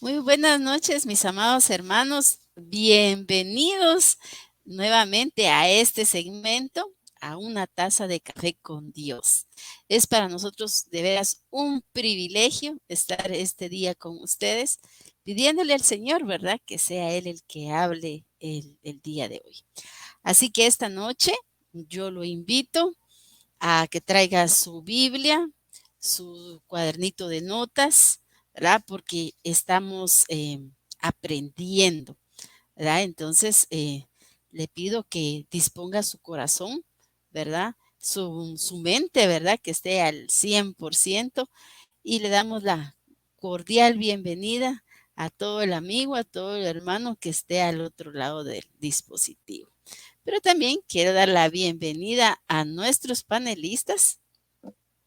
Muy buenas noches, mis amados hermanos. Bienvenidos nuevamente a este segmento, a una taza de café con Dios. Es para nosotros de veras un privilegio estar este día con ustedes, pidiéndole al Señor, ¿verdad? Que sea Él el que hable el día de hoy. Así que esta noche yo lo invito a que traiga su Biblia, su cuadernito de notas, ¿verdad? Porque estamos aprendiendo, ¿verdad? Entonces, le pido que disponga su corazón, ¿verdad? Su mente, ¿verdad? Que esté al 100% y le damos la cordial bienvenida a todo el amigo, a todo el hermano que esté al otro lado del dispositivo. Pero también quiero dar la bienvenida a nuestros panelistas,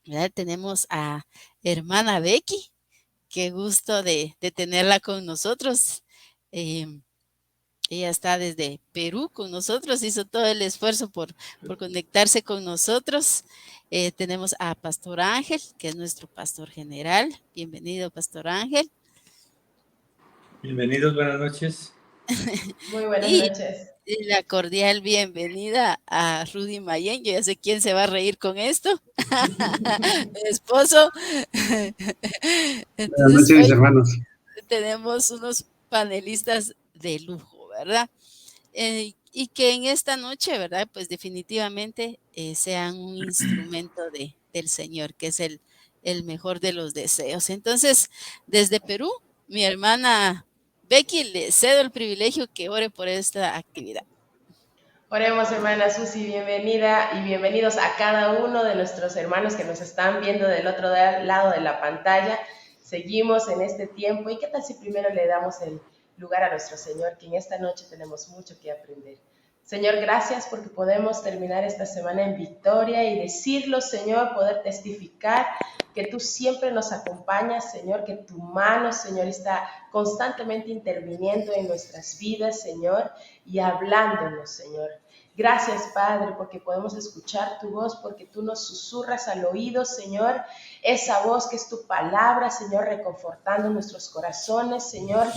¿verdad? Tenemos a hermana Becky, qué gusto de tenerla con nosotros. Eh, Ella está desde Perú con nosotros, hizo todo el esfuerzo por conectarse con nosotros. Tenemos a Pastor Ángel, que es nuestro pastor general. Bienvenido, Pastor Ángel. Bienvenidos, buenas noches. Muy buenas Y noches. la cordial bienvenida a Rudy Mayen. Yo ya sé quién se va a reír con esto. Mi esposo. Buenas Entonces, noches, mis hoy hermanos. tenemos unos panelistas de lujo, ¿verdad? Y que en esta noche, ¿verdad? Pues definitivamente sean un instrumento del Señor, que es el mejor de los deseos. Entonces, desde Perú, mi hermana Becky, le cedo el privilegio que ore por esta actividad. Oremos, hermana Susi, bienvenida y bienvenidos a cada uno de nuestros hermanos que nos están viendo del otro lado de la pantalla. Seguimos en este tiempo y qué tal si primero le damos el lugar a nuestro Señor, que en esta noche tenemos mucho que aprender. Señor, gracias porque podemos terminar esta semana en victoria y decirlo, Señor, poder testificar que tú siempre nos acompañas, Señor, que tu mano, Señor, está constantemente interviniendo en nuestras vidas, Señor, y hablándonos, Señor. Gracias, Padre, porque podemos escuchar tu voz, porque tú nos susurras al oído, Señor, esa voz que es tu palabra, Señor, reconfortando nuestros corazones, Señor,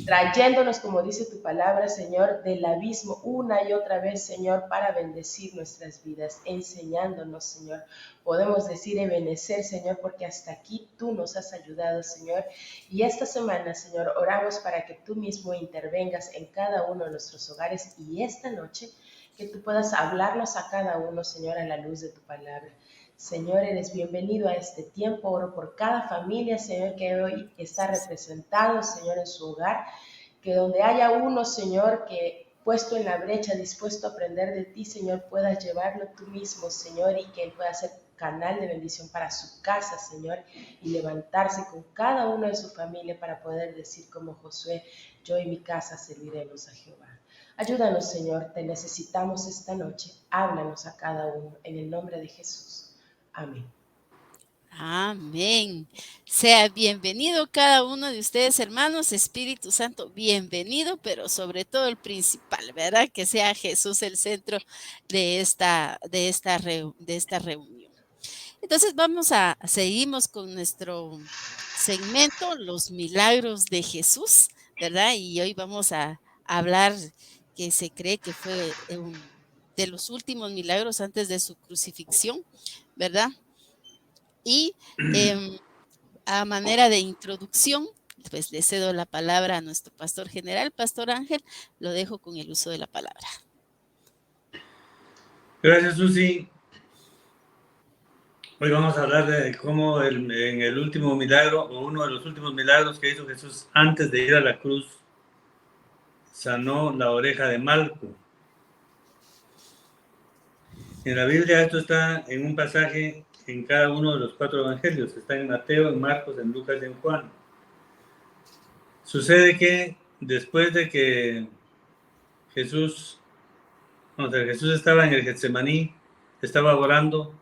trayéndonos, como dice tu palabra, Señor, del abismo una y otra vez, Señor, para bendecir nuestras vidas, enseñándonos, Señor. Podemos decir Ebenecer, Señor, porque hasta aquí tú nos has ayudado, Señor. Y esta semana, Señor, oramos para que tú mismo intervengas en cada uno de nuestros hogares y esta noche que tú puedas hablarnos a cada uno, Señor, a la luz de tu palabra. Señor, eres bienvenido a este tiempo. Oro por cada familia, Señor, que hoy está representado, Señor, en su hogar. Que donde haya uno, Señor, que puesto en la brecha, dispuesto a aprender de ti, Señor, puedas llevarlo tú mismo, Señor, y que él pueda ser canal de bendición para su casa, Señor, y levantarse con cada uno de su familia para poder decir como Josué, yo y mi casa serviremos a Jehová. Ayúdanos, Señor, te necesitamos esta noche. Háblanos a cada uno, en el nombre de Jesús. Amén. Amén. Sea bienvenido cada uno de ustedes, hermanos. Espíritu Santo, bienvenido, pero sobre todo el principal, ¿verdad? Que sea Jesús el centro de esta reunión. Entonces seguimos con nuestro segmento, los milagros de Jesús, ¿verdad? Y hoy vamos a hablar que se cree que fue de los últimos milagros antes de su crucifixión, ¿verdad? Y a manera de introducción, pues le cedo la palabra a nuestro pastor general, Pastor Ángel, lo dejo con el uso de la palabra. Gracias, Susi. Hoy vamos a hablar de cómo en el último milagro, o uno de los últimos milagros que hizo Jesús antes de ir a la cruz, sanó la oreja de Malco. En la Biblia esto está en un pasaje en cada uno de los 4 evangelios. Está en Mateo, en Marcos, en Lucas y en Juan. Sucede que después de que Jesús estaba en el Getsemaní, estaba orando.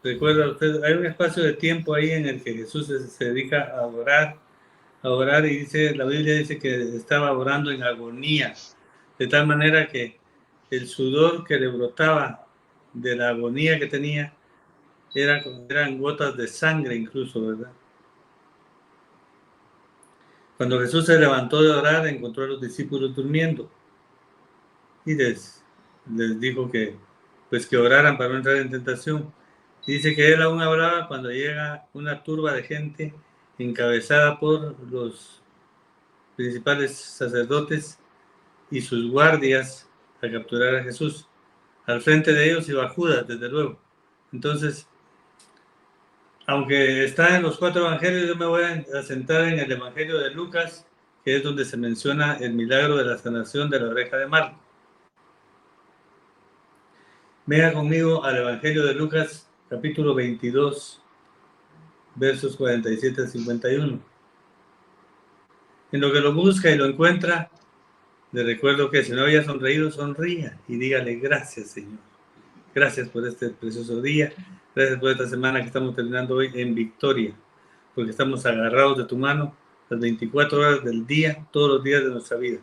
Recuerda usted, hay un espacio de tiempo ahí en el que Jesús se dedica a orar y dice, la Biblia dice que estaba orando en agonía, de tal manera que el sudor que le brotaba de la agonía que tenía eran gotas de sangre incluso, ¿verdad? Cuando Jesús se levantó de orar, encontró a los discípulos durmiendo y les dijo que oraran para no entrar en tentación. Dice que él aún hablaba cuando llega una turba de gente encabezada por los principales sacerdotes y sus guardias a capturar a Jesús. Al frente de ellos iba Judas, desde luego. Entonces, aunque está en los 4 evangelios, yo me voy a sentar en el evangelio de Lucas, que es donde se menciona el milagro de la sanación de la oreja de Marco. Venga conmigo al evangelio de Lucas, capítulo 22, versos 47 a 51. En lo que lo busca y lo encuentra, le recuerdo que si no había sonreído, sonría y dígale gracias, Señor. Gracias por este precioso día. Gracias por esta semana que estamos terminando hoy en victoria, porque estamos agarrados de tu mano las 24 horas del día, todos los días de nuestra vida.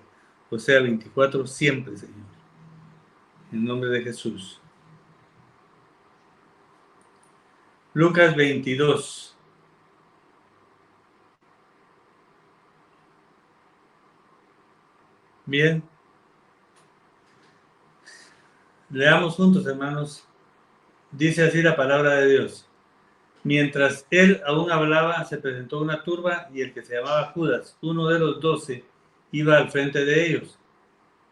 O sea, 24 siempre, Señor. En nombre de Jesús. Lucas 22. Bien. Leamos juntos, hermanos. Dice así la palabra de Dios. Mientras él aún hablaba, se presentó una turba y el que se llamaba Judas, uno de los 12, iba al frente de ellos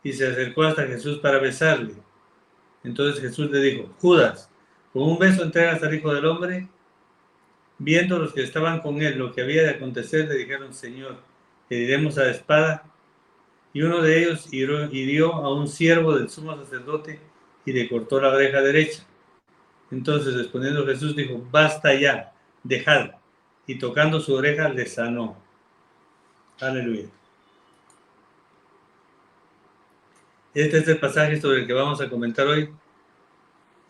y se acercó hasta Jesús para besarle. Entonces Jesús le dijo, Judas, ¿con un beso entregas al Hijo del Hombre? Viendo los que estaban con él lo que había de acontecer, le dijeron, Señor, ¿heriremos a la espada? Y uno de ellos hirió a un siervo del sumo sacerdote y le cortó la oreja derecha. Entonces respondiendo Jesús dijo, basta ya, dejad. Y tocando su oreja le sanó. Aleluya. Este es el pasaje sobre el que vamos a comentar hoy.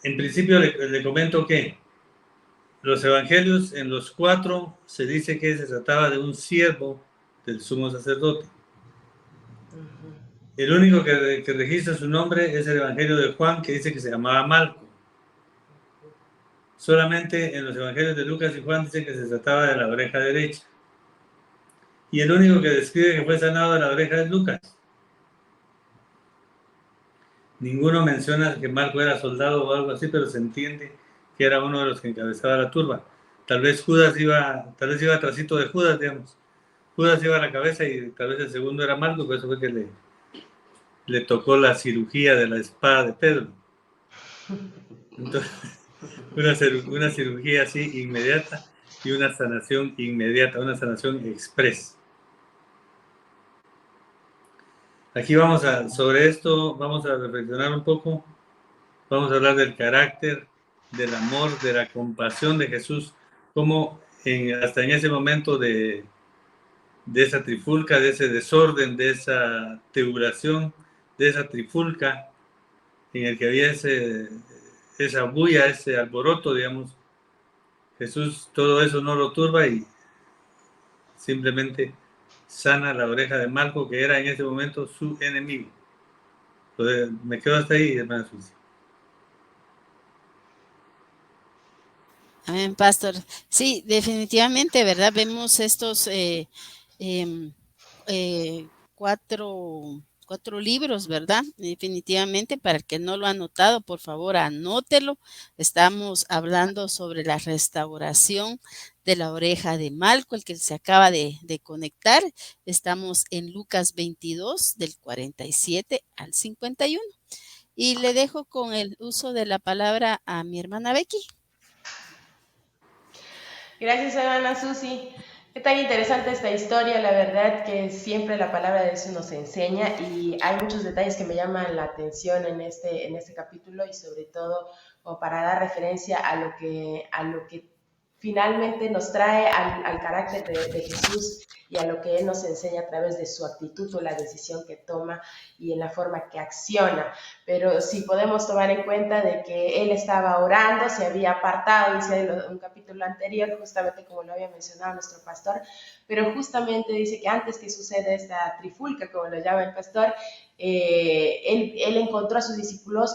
En principio le comento que los evangelios, en los 4, se dice que se trataba de un siervo del sumo sacerdote. El único que registra su nombre es el evangelio de Juan, que dice que se llamaba Marco. Solamente en los evangelios de Lucas y Juan dice que se trataba de la oreja derecha. Y el único que describe que fue sanado de la oreja es Lucas. Ninguno menciona que Marco era soldado o algo así, pero se entiende que era uno de los que encabezaba la turba. Tal vez iba atrásito de Judas, digamos. Judas iba a la cabeza y tal vez el segundo era Marco, por eso fue que le tocó la cirugía de la espada de Pedro. Entonces, una cirugía así inmediata y una sanación inmediata, una sanación express. Aquí sobre esto vamos a reflexionar un poco, vamos a hablar del carácter, del amor, de la compasión de Jesús, como hasta en ese momento de esa trifulca, de ese desorden, de esa tribulación, de esa trifulca, en el que había esa bulla, ese alboroto, digamos, Jesús todo eso no lo turba y simplemente sana la oreja de Marco, que era en ese momento su enemigo. Entonces, me quedo hasta ahí, hermana Susi. Amén, pastor. Sí, definitivamente, ¿verdad? Vemos estos cuatro libros, ¿verdad? Definitivamente, para el que no lo ha notado, por favor, anótelo. Estamos hablando sobre la restauración de la oreja de Malco, el que se acaba de conectar. Estamos en Lucas 22, del 47 al 51. Y le dejo con el uso de la palabra a mi hermana Becky. Gracias, hermana Susi. Qué tan interesante esta historia, la verdad que siempre la palabra de Dios nos enseña y hay muchos detalles que me llaman la atención en este capítulo y sobre todo como para dar referencia a lo que finalmente nos trae al carácter de Jesús y a lo que Él nos enseña a través de su actitud o la decisión que toma y en la forma que acciona. Pero sí podemos tomar en cuenta de que Él estaba orando, se había apartado, dice en un capítulo anterior, justamente como lo había mencionado nuestro pastor, pero justamente dice que antes que suceda esta trifulca, como lo llama el pastor, él encontró a sus discípulos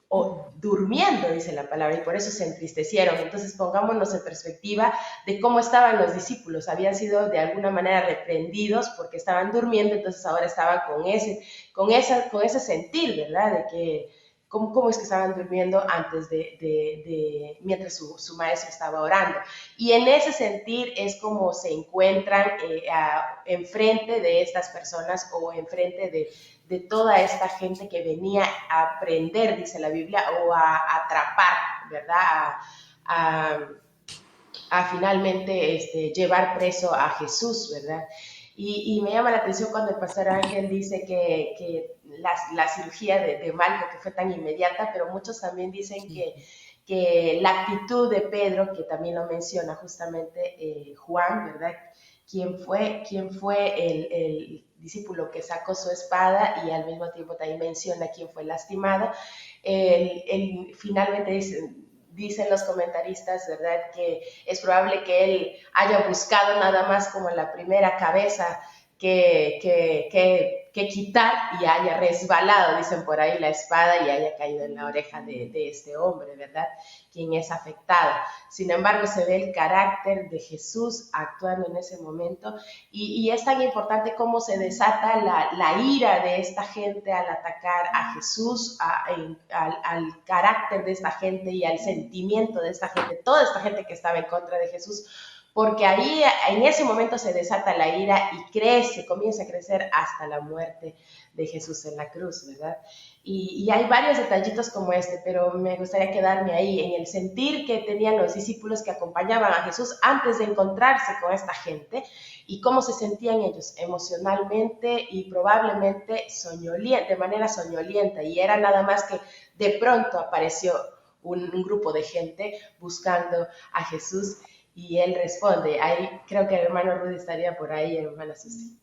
o durmiendo, dice la palabra, y por eso se entristecieron. Entonces pongámonos en perspectiva de cómo estaban los discípulos. Habían sido de alguna manera reprendidos porque estaban durmiendo, entonces ahora estaban con ese sentir, ¿verdad? De que cómo es que estaban durmiendo antes mientras su maestro estaba orando. Y en ese sentir es como se encuentran enfrente de estas personas o enfrente de toda esta gente que venía a aprender, dice la Biblia, o a atrapar, ¿verdad? A finalmente llevar preso a Jesús, ¿verdad? Y me llama la atención cuando el pastor Ángel dice que la cirugía de Malco que fue tan inmediata, pero muchos también dicen que la actitud de Pedro, que también lo menciona justamente Juan, ¿verdad? ¿Quién fue el discípulo que sacó su espada y al mismo tiempo también menciona quién fue lastimado? Finalmente dicen los comentaristas, ¿verdad?, que es probable que él haya buscado nada más como la primera cabeza que quitar y haya resbalado, dicen por ahí, la espada y haya caído en la oreja de este hombre, ¿verdad?, quien es afectado. Sin embargo, se ve el carácter de Jesús actuando en ese momento y es tan importante cómo se desata la ira de esta gente al atacar a Jesús, al carácter de esta gente y al sentimiento de esta gente, toda esta gente que estaba en contra de Jesús, porque ahí en ese momento se desata la ira y comienza a crecer hasta la muerte de Jesús en la cruz, ¿verdad? Y hay varios detallitos como este, pero me gustaría quedarme ahí en el sentir que tenían los discípulos que acompañaban a Jesús antes de encontrarse con esta gente y cómo se sentían ellos emocionalmente y probablemente de manera soñolienta, y era nada más que de pronto apareció un grupo de gente buscando a Jesús y él responde. Ahí creo que el hermano Rudy estaría por ahí, hermana Susi.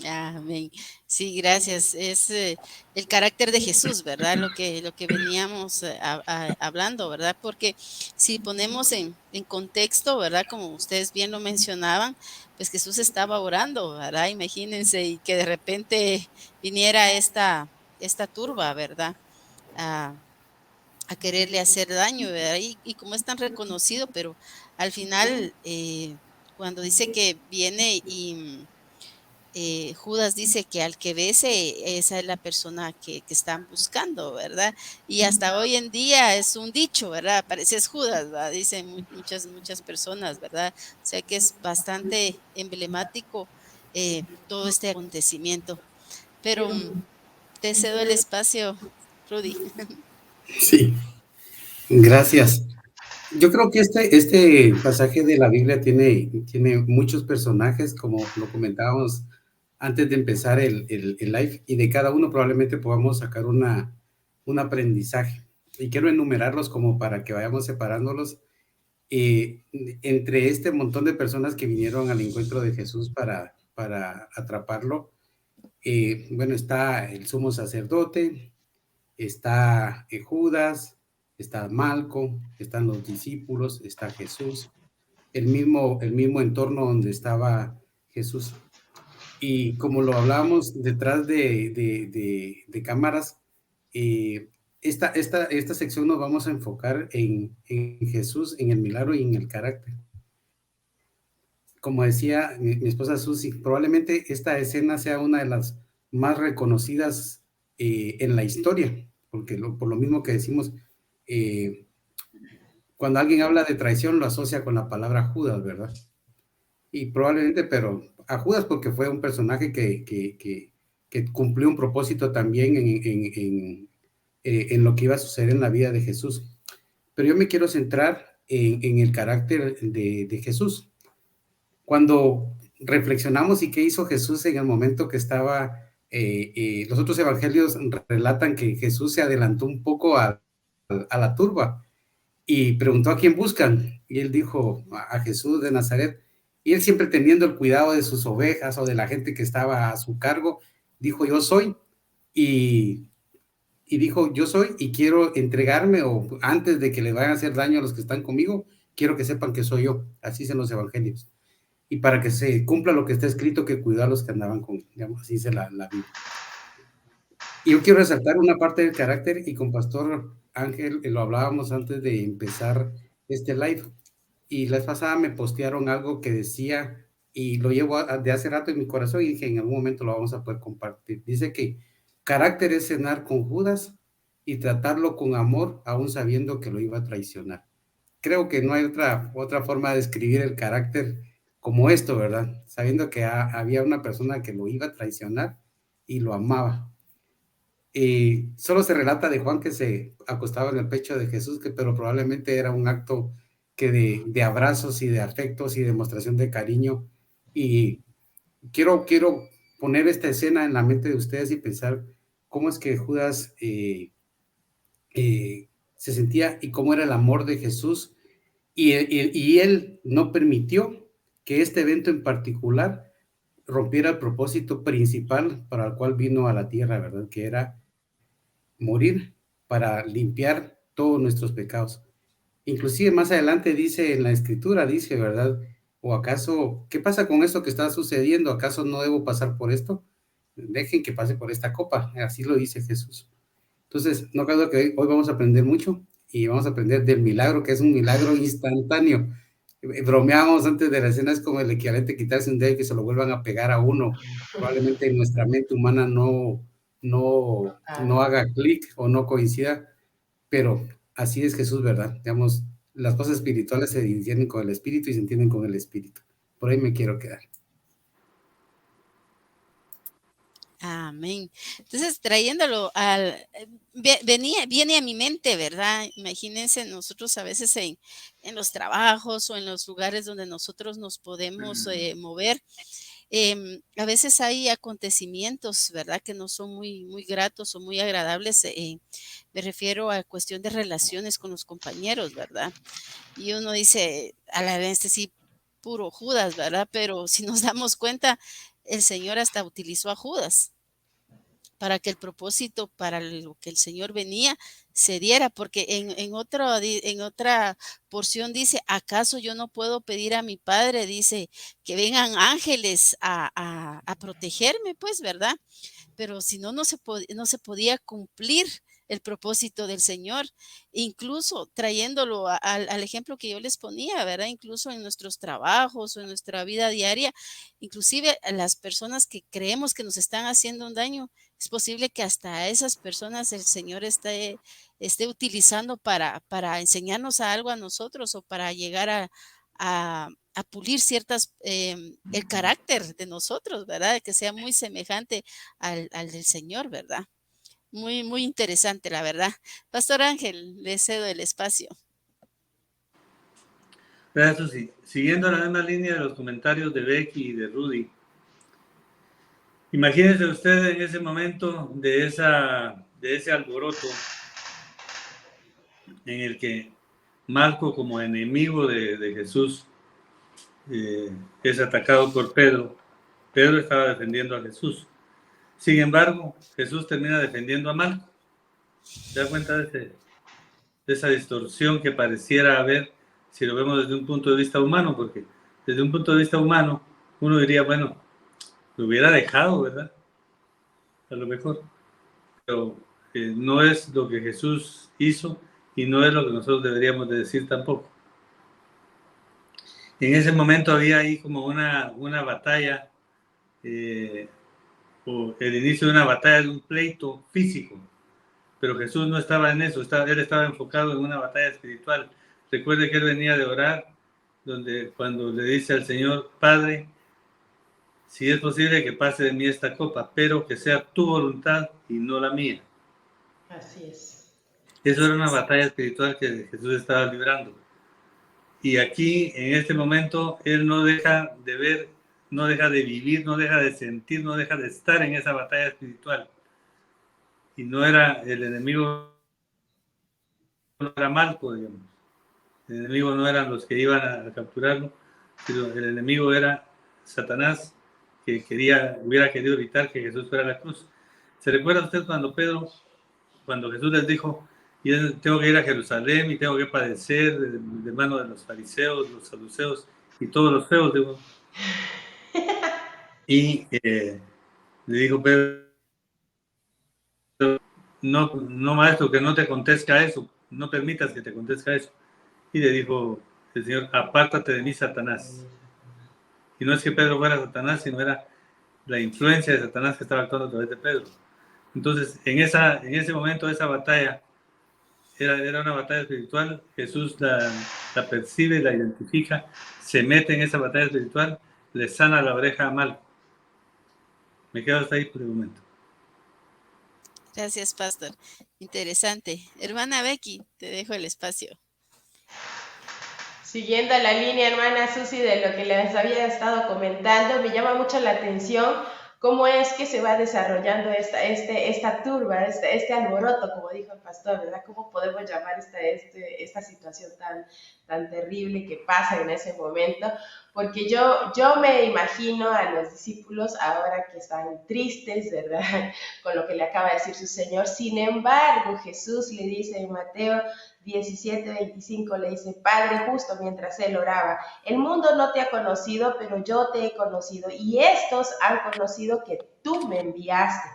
Amén. Sí, gracias. Es el carácter de Jesús, ¿verdad? Lo que veníamos hablando, ¿verdad? Porque si ponemos en contexto, ¿verdad? Como ustedes bien lo mencionaban, pues Jesús estaba orando, ¿verdad? Imagínense, y que de repente viniera esta turba, ¿verdad? A quererle hacer daño, ¿verdad? Y como es tan reconocido, pero al final, cuando dice que viene y Judas dice que al que bese, esa es la persona que están buscando, ¿verdad? Y hasta hoy en día es un dicho, ¿verdad? Pareces Judas, ¿verdad? Dicen muchas personas, ¿verdad? O sea que es bastante emblemático todo este acontecimiento. Pero te cedo el espacio, Rudy. Sí, gracias. Yo creo que este pasaje de la Biblia tiene muchos personajes, como lo comentábamos antes de empezar el live, y de cada uno probablemente podamos sacar un aprendizaje. Y quiero enumerarlos como para que vayamos separándolos. Entre este montón de personas que vinieron al encuentro de Jesús para atraparlo, bueno, está el sumo sacerdote, está Judas, está Malco, están los discípulos, está Jesús, el mismo entorno donde estaba Jesús. Y como lo hablábamos detrás de cámaras, esta sección nos vamos a enfocar en Jesús, en el milagro y en el carácter. Como decía mi esposa Susi, probablemente esta escena sea una de las más reconocidas en la historia, porque por lo mismo que decimos, cuando alguien habla de traición lo asocia con la palabra Judas, ¿verdad? Y probablemente, pero a Judas porque fue un personaje que cumplió un propósito también en lo que iba a suceder en la vida de Jesús. Pero yo me quiero centrar en el carácter de Jesús. Cuando reflexionamos y qué hizo Jesús en el momento que estaba, los otros evangelios relatan que Jesús se adelantó un poco a la turba y preguntó a quién buscan, y él dijo a Jesús de Nazaret, y él siempre teniendo el cuidado de sus ovejas o de la gente que estaba a su cargo, dijo yo soy, y dijo yo soy y quiero entregarme, o antes de que le vayan a hacer daño a los que están conmigo, quiero que sepan que soy yo. Así dicen los evangelios, y para que se cumpla lo que está escrito, que cuidó a los que andaban con, digamos, así dice la Biblia. Y yo quiero resaltar una parte del carácter y con Pastor Ángel lo hablábamos antes de empezar este live. Y la vez pasada me postearon algo que decía, y lo llevo de hace rato en mi corazón y dije en algún momento lo vamos a poder compartir. Dice que carácter es cenar con Judas y tratarlo con amor, aún sabiendo que lo iba a traicionar. Creo que no hay otra forma de describir el carácter como esto, ¿verdad? Sabiendo que había una persona que lo iba a traicionar y lo amaba. Solo se relata de Juan que se acostaba en el pecho de Jesús, pero probablemente era un acto que de abrazos y de afectos y demostración de cariño. Y quiero poner esta escena en la mente de ustedes y pensar cómo es que Judas se sentía y cómo era el amor de Jesús. Y él no permitió que este evento en particular rompiera el propósito principal para el cual vino a la tierra, ¿verdad? Que era morir para limpiar todos nuestros pecados. Inclusive más adelante dice en la escritura, dice, ¿verdad? ¿O acaso, qué pasa con esto que está sucediendo? ¿Acaso no debo pasar por esto? Dejen que pase por esta copa. Así lo dice Jesús. Entonces, no creo que hoy vamos a aprender mucho y vamos a aprender del milagro, que es un milagro instantáneo. Bromeábamos antes de la escena, es como el equivalente a quitarse un dedo y que se lo vuelvan a pegar a uno. Probablemente en nuestra mente humana no haga clic o no coincida, pero así es Jesús, ¿verdad? Digamos, las cosas espirituales se entienden con el espíritu y se entienden con el espíritu. Por ahí me quiero quedar. Amén. Entonces, trayéndolo viene a mi mente, ¿verdad? Imagínense nosotros a veces en los trabajos o en los lugares donde nosotros nos podemos mover. A veces hay acontecimientos, ¿verdad? Que no son muy gratos o muy agradables. Me refiero a cuestión de relaciones con los compañeros, ¿verdad? Y uno dice, a la vez, sí, puro Judas, ¿verdad? Pero si nos damos cuenta, el Señor hasta utilizó a Judas para que el propósito para lo que el Señor venía se diera, porque en otra porción dice, ¿acaso yo no puedo pedir a mi Padre? Dice, que vengan ángeles a protegerme, pues, ¿verdad? Pero si no, no se podía cumplir el propósito del Señor, incluso trayéndolo al ejemplo que yo les ponía, ¿verdad? Incluso en nuestros trabajos o en nuestra vida diaria, inclusive a las personas que creemos que nos están haciendo un daño, es posible que hasta a esas personas el Señor esté utilizando para enseñarnos algo a nosotros o para llegar a pulir el carácter de nosotros, ¿verdad? Que sea muy semejante al del Señor, ¿verdad? Muy interesante, la verdad. Pastor Ángel, le cedo el espacio. Gracias, Susi. Siguiendo la misma línea de los comentarios de Becky y de Rudy, imagínense ustedes en ese momento de ese alboroto en el que Marco, como enemigo de Jesús, es atacado por Pedro. Pedro estaba defendiendo a Jesús. Sin embargo, Jesús termina defendiendo a Marco. ¿Se da cuenta de esa distorsión que pareciera haber si lo vemos desde un punto de vista humano? Porque desde un punto de vista humano uno diría, bueno, lo hubiera dejado, ¿verdad? A lo mejor. Pero no es lo que Jesús hizo y no es lo que nosotros deberíamos de decir tampoco. En ese momento había ahí como una batalla, o el inicio de una batalla, de un pleito físico, pero Jesús no estaba en eso, él estaba enfocado en una batalla espiritual. Recuerde que él venía de orar, cuando le dice al Señor, Padre, si es posible que pase de mí esta copa, pero que sea tu voluntad y no la mía. Así es. Eso era una batalla espiritual que Jesús estaba librando. Y aquí, en este momento, él no deja de ver, no deja de vivir, no deja de sentir, no deja de estar en esa batalla espiritual. Y no era el enemigo, no era Marco, digamos. El enemigo no eran los que iban a capturarlo, sino el enemigo era Satanás, que hubiera querido evitar que Jesús fuera a la cruz. ¿Se recuerda usted cuando Jesús les dijo, yo tengo que ir a Jerusalén y tengo que padecer de mano de los fariseos, los saduceos y todos los feos? Digo. Y le dijo Pedro, no maestro, que no te acontezca eso, no permitas que te acontezca eso. Y le dijo el Señor, apártate de mí, Satanás. Y no es que Pedro fuera Satanás, sino era la influencia de Satanás que estaba actuando a través de Pedro. Entonces, en ese momento, esa batalla, era una batalla espiritual. Jesús la percibe, la identifica, se mete en esa batalla espiritual, le sana la oreja a Malco. Me quedo hasta ahí por el momento. Gracias, pastor. Interesante. Hermana Becky, te dejo el espacio. Siguiendo la línea, hermana Susi, de lo que les había estado comentando, me llama mucho la atención cómo es que se va desarrollando esta turba, este alboroto, como dijo el pastor, ¿verdad? ¿Cómo podemos llamar esta situación tan terrible que pasa en ese momento? Porque yo me imagino a los discípulos ahora que están tristes, ¿verdad? Con lo que le acaba de decir su Señor. Sin embargo, Jesús le dice en Mateo 17:25, le dice, Padre justo, mientras él oraba, el mundo no te ha conocido, pero yo te he conocido, y estos han conocido que tú me enviaste,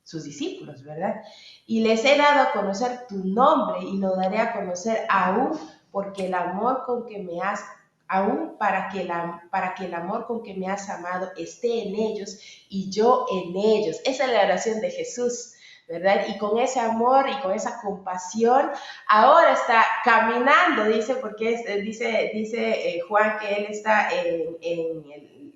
sus discípulos, ¿verdad? Y les he dado a conocer tu nombre, y lo daré a conocer aún, porque el amor con que me has aún para que el amor con que me has amado esté en ellos y yo en ellos. Esa es la oración de Jesús, ¿verdad? Y con ese amor y con esa compasión, ahora está caminando, dice, porque dice Juan que él está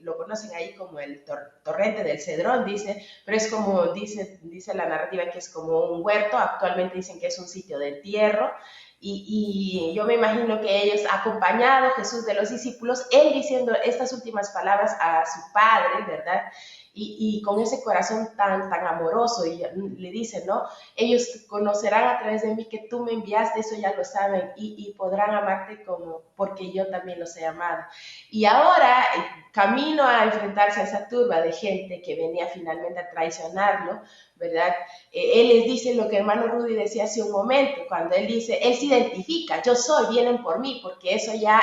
lo conocen ahí como el torrente del Cedrón, dice, pero es como, dice la narrativa que es como un huerto, actualmente dicen que es un sitio de entierro, y yo me imagino que ellos, acompañado Jesús de los discípulos, él diciendo estas últimas palabras a su padre, ¿verdad? Y con ese corazón tan amoroso, y le dice, ¿no? Ellos conocerán a través de mí que tú me enviaste, eso ya lo saben, y podrán amarte como porque yo también los he amado. Y ahora, camino a enfrentarse a esa turba de gente que venía finalmente a traicionarlo, ¿verdad? Él les dice lo que hermano Rudy decía hace un momento, cuando él dice, él se identifica, yo soy, vienen por mí, porque eso ya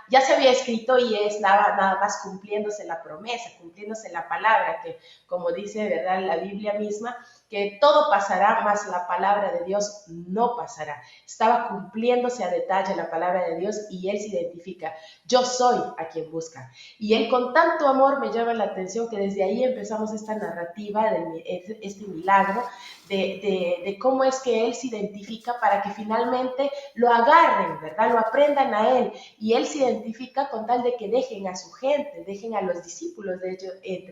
ya se había escrito y es nada más cumpliéndose la promesa, cumpliéndose la palabra, que como dice, ¿verdad?, la Biblia misma, que todo pasará, mas la palabra de Dios no pasará. Estaba cumpliéndose a detalle la palabra de Dios y él se identifica, yo soy a quien busca. Y él con tanto amor me llama la atención que desde ahí empezamos esta narrativa, este milagro, de cómo es que él se identifica para que finalmente lo agarren, ¿verdad? Lo aprendan a él. Y él se identifica con tal de que dejen a su gente, dejen a los discípulos, de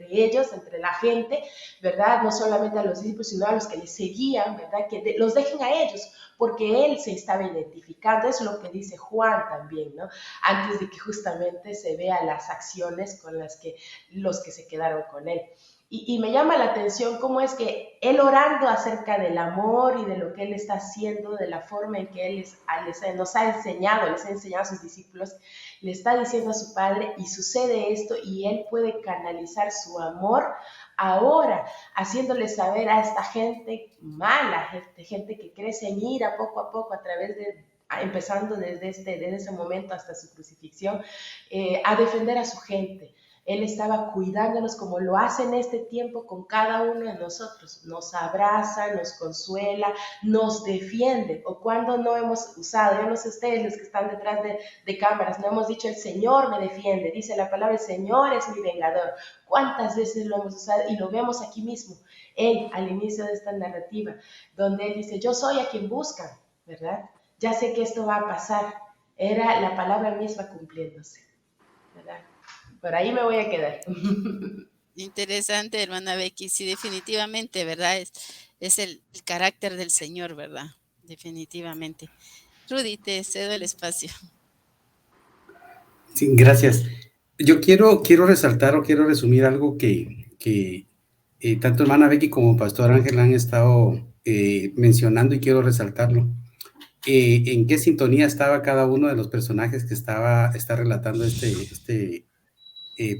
ellos, entre la gente, ¿verdad? No solamente a los discípulos, sino a los que les seguían, ¿verdad? Que los dejen a ellos, porque él se estaba identificando, es lo que dice Juan también, ¿no? Antes de que justamente se vean las acciones con las que los que se quedaron con él. Y me llama la atención cómo es que él orando acerca del amor y de lo que él está haciendo, de la forma en que él nos ha enseñado, les ha enseñado a sus discípulos, le está diciendo a su padre y sucede esto y él puede canalizar su amor ahora, haciéndole saber a esta gente mala, gente que crece en ira poco a poco a través de, empezando desde ese momento hasta su crucifixión, a defender a su gente. Él estaba cuidándonos como lo hace en este tiempo con cada uno de nosotros. Nos abraza, nos consuela, nos defiende. O cuando no hemos usado, yo no sé ustedes los que están detrás de cámaras, no hemos dicho el Señor me defiende. Dice la palabra, el Señor es mi vengador. ¿Cuántas veces lo hemos usado? Y lo vemos aquí mismo, él al inicio de esta narrativa, donde él dice, yo soy a quien buscan, ¿verdad? Ya sé que esto va a pasar. Era la palabra misma cumpliéndose, ¿verdad? Por ahí me voy a quedar. Interesante, hermana Becky. Sí, definitivamente, ¿verdad? Es el carácter del Señor, ¿verdad? Definitivamente. Rudy, te cedo el espacio. Sí, gracias. Yo quiero resaltar o quiero resumir algo que tanto hermana Becky como pastor Ángel han estado mencionando y quiero resaltarlo. En qué sintonía estaba cada uno de los personajes que está relatando este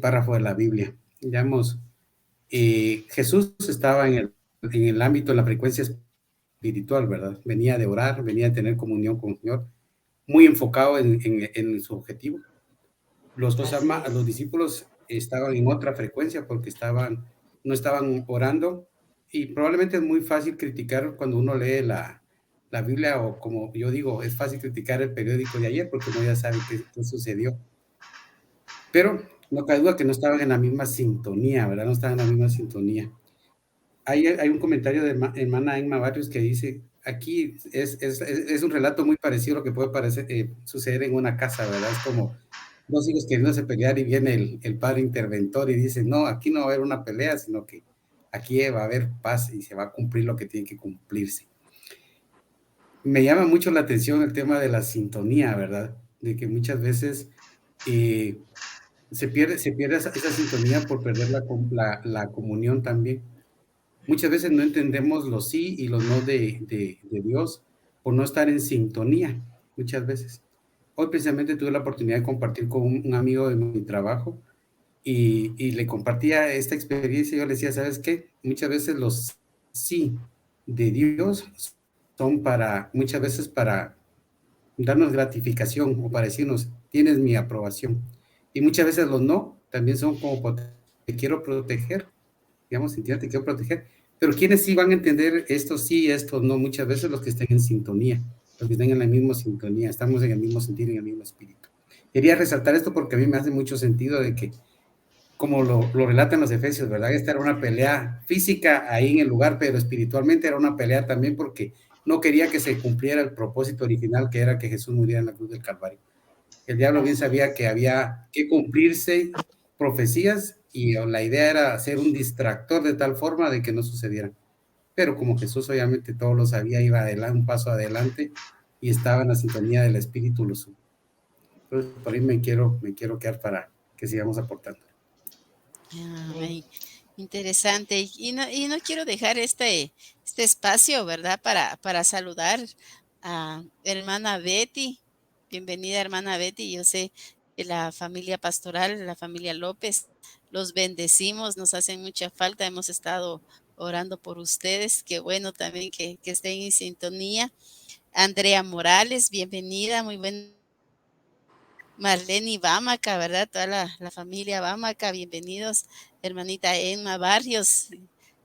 párrafo de la Biblia. Digamos, Jesús estaba en el ámbito de la frecuencia espiritual, ¿verdad? Venía de orar, venía de tener comunión con el Señor, muy enfocado en su objetivo. Los discípulos estaban en otra frecuencia porque no estaban orando Y probablemente es muy fácil criticar cuando uno lee la Biblia, o como yo digo, es fácil criticar el periódico de ayer porque uno ya sabe qué sucedió. Pero no cabe duda que no estaban en la misma sintonía, ¿verdad? No estaban en la misma sintonía. Hay un comentario de hermana Emma Barrios que dice, aquí es un relato muy parecido a lo que puede suceder en una casa, ¿verdad? Es como dos hijos queriéndose pelear y viene el padre interventor y dice, no, aquí no va a haber una pelea, sino que aquí va a haber paz y se va a cumplir lo que tiene que cumplirse. Me llama mucho la atención el tema de la sintonía, ¿verdad? De que muchas veces se pierde esa sintonía por perder la comunión también. Muchas veces no entendemos los sí y los no de Dios por no estar en sintonía, muchas veces. Hoy precisamente tuve la oportunidad de compartir con un amigo de mi trabajo y le compartía esta experiencia. Yo le decía, ¿sabes qué? Muchas veces los sí de Dios son muchas veces para darnos gratificación o para decirnos, tienes mi aprobación. Y muchas veces los no también son como, te quiero proteger, digamos, te quiero proteger. Pero ¿quiénes sí van a entender estos sí y estos no? Muchas veces los que estén en sintonía, los que estén en la misma sintonía, estamos en el mismo sentido, en el mismo espíritu. Quería resaltar esto porque a mí me hace mucho sentido de que, como lo relatan los Efesios, ¿verdad? Esta era una pelea física ahí en el lugar, pero espiritualmente era una pelea también porque no quería que se cumpliera el propósito original, que era que Jesús muriera en la cruz del Calvario. El diablo bien sabía que había que cumplirse profecías y la idea era hacer un distractor de tal forma de que no sucedieran. Pero como Jesús obviamente todo lo sabía, iba adelante, un paso adelante y estaba en la sintonía del Espíritu, lo supo. Entonces, por ahí me quiero quedar para que sigamos aportando. Ay, interesante. Y no quiero dejar este espacio, ¿verdad? Para saludar a hermana Betty. Bienvenida, hermana Betty. Yo sé que la familia pastoral, la familia López, los bendecimos, nos hacen mucha falta. Hemos estado orando por ustedes. Qué bueno también que estén en sintonía. Andrea Morales, bienvenida, muy buena. Marlene Bámaca, ¿verdad? Toda la familia Bámaca, bienvenidos, hermanita Emma Barrios,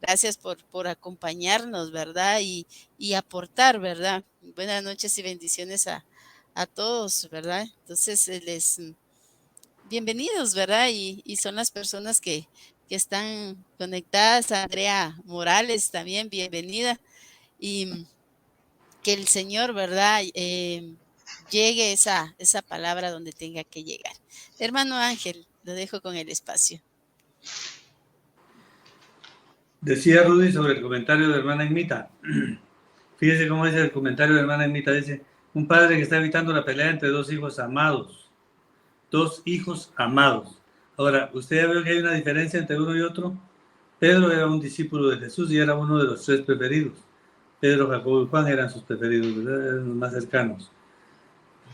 gracias por acompañarnos, ¿verdad? Y aportar, ¿verdad? Buenas noches y bendiciones a todos, ¿verdad? Entonces, bienvenidos, ¿verdad? Y son las personas que están conectadas. Andrea Morales también, bienvenida. Y que el Señor, ¿verdad? Llegue esa palabra donde tenga que llegar. Hermano Ángel, lo dejo con el espacio. Decía Rudy sobre el comentario de hermana Emita. Fíjese cómo dice el comentario de hermana Emita. Dice, un padre que está evitando la pelea entre dos hijos amados. Dos hijos amados. Ahora, ¿usted ya vio que hay una diferencia entre uno y otro? Pedro era un discípulo de Jesús y era uno de los tres preferidos. Pedro, Jacobo y Juan eran sus preferidos, ¿verdad? Eran los más cercanos.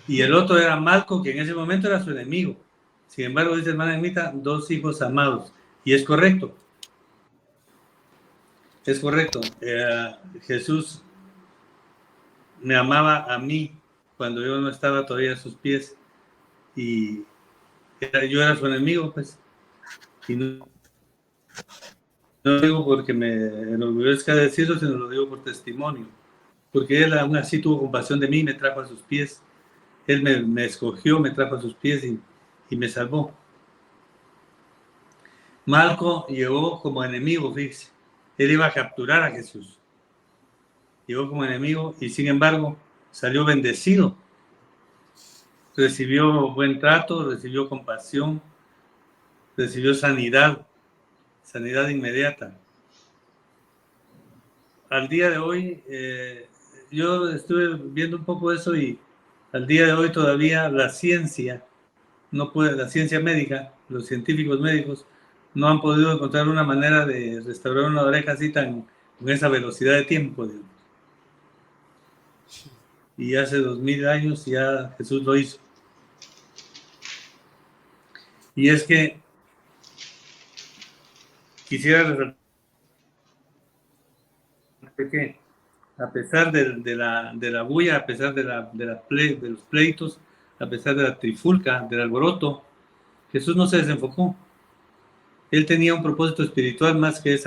Y el otro era Malco, que en ese momento era su enemigo. Sin embargo, dice hermana Emita, dos hijos amados. Y es correcto. Es correcto. Jesús me amaba a mí cuando yo no estaba todavía a sus pies. Y yo era su enemigo, pues. Y no lo digo porque me enorgullezca decirlo, sino lo digo por testimonio. Porque él aún así tuvo compasión de mí y me trajo a sus pies. Él me escogió, me trajo a sus pies y me salvó. Malco llegó como enemigo, fíjese. Él iba a capturar a Jesús. Llegó como enemigo y sin embargo salió bendecido. Recibió buen trato, recibió compasión, recibió sanidad inmediata. Al día de hoy, yo estuve viendo un poco eso y al día de hoy todavía la ciencia no puede, la ciencia médica, los científicos médicos no han podido encontrar una manera de restaurar una oreja así con esa velocidad de tiempo, digamos. Y hace 2000 años ya Jesús lo hizo. Y es que quisiera resaltar que a pesar de la bulla, a pesar de los pleitos, a pesar de la trifulca, del alboroto, Jesús no se desenfocó. Él tenía un propósito espiritual más que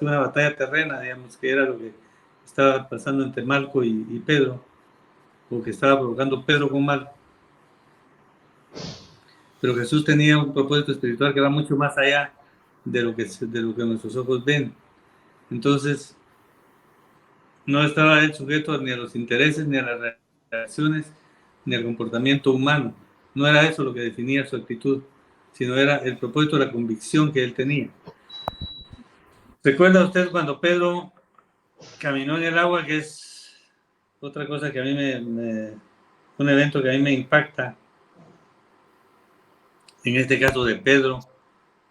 una batalla terrena, digamos, que era lo que estaba pasando entre Malco y Pedro, o que estaba provocando Pedro con Malco. Pero Jesús tenía un propósito espiritual que va mucho más allá de lo que nuestros ojos ven. Entonces, no estaba él sujeto ni a los intereses, ni a las reacciones, ni al comportamiento humano. No era eso lo que definía su actitud, sino era el propósito, la convicción que él tenía. ¿Recuerda usted cuando Pedro caminó en el agua, que es otra cosa que a mí un evento que a mí me impacta, en este caso de Pedro,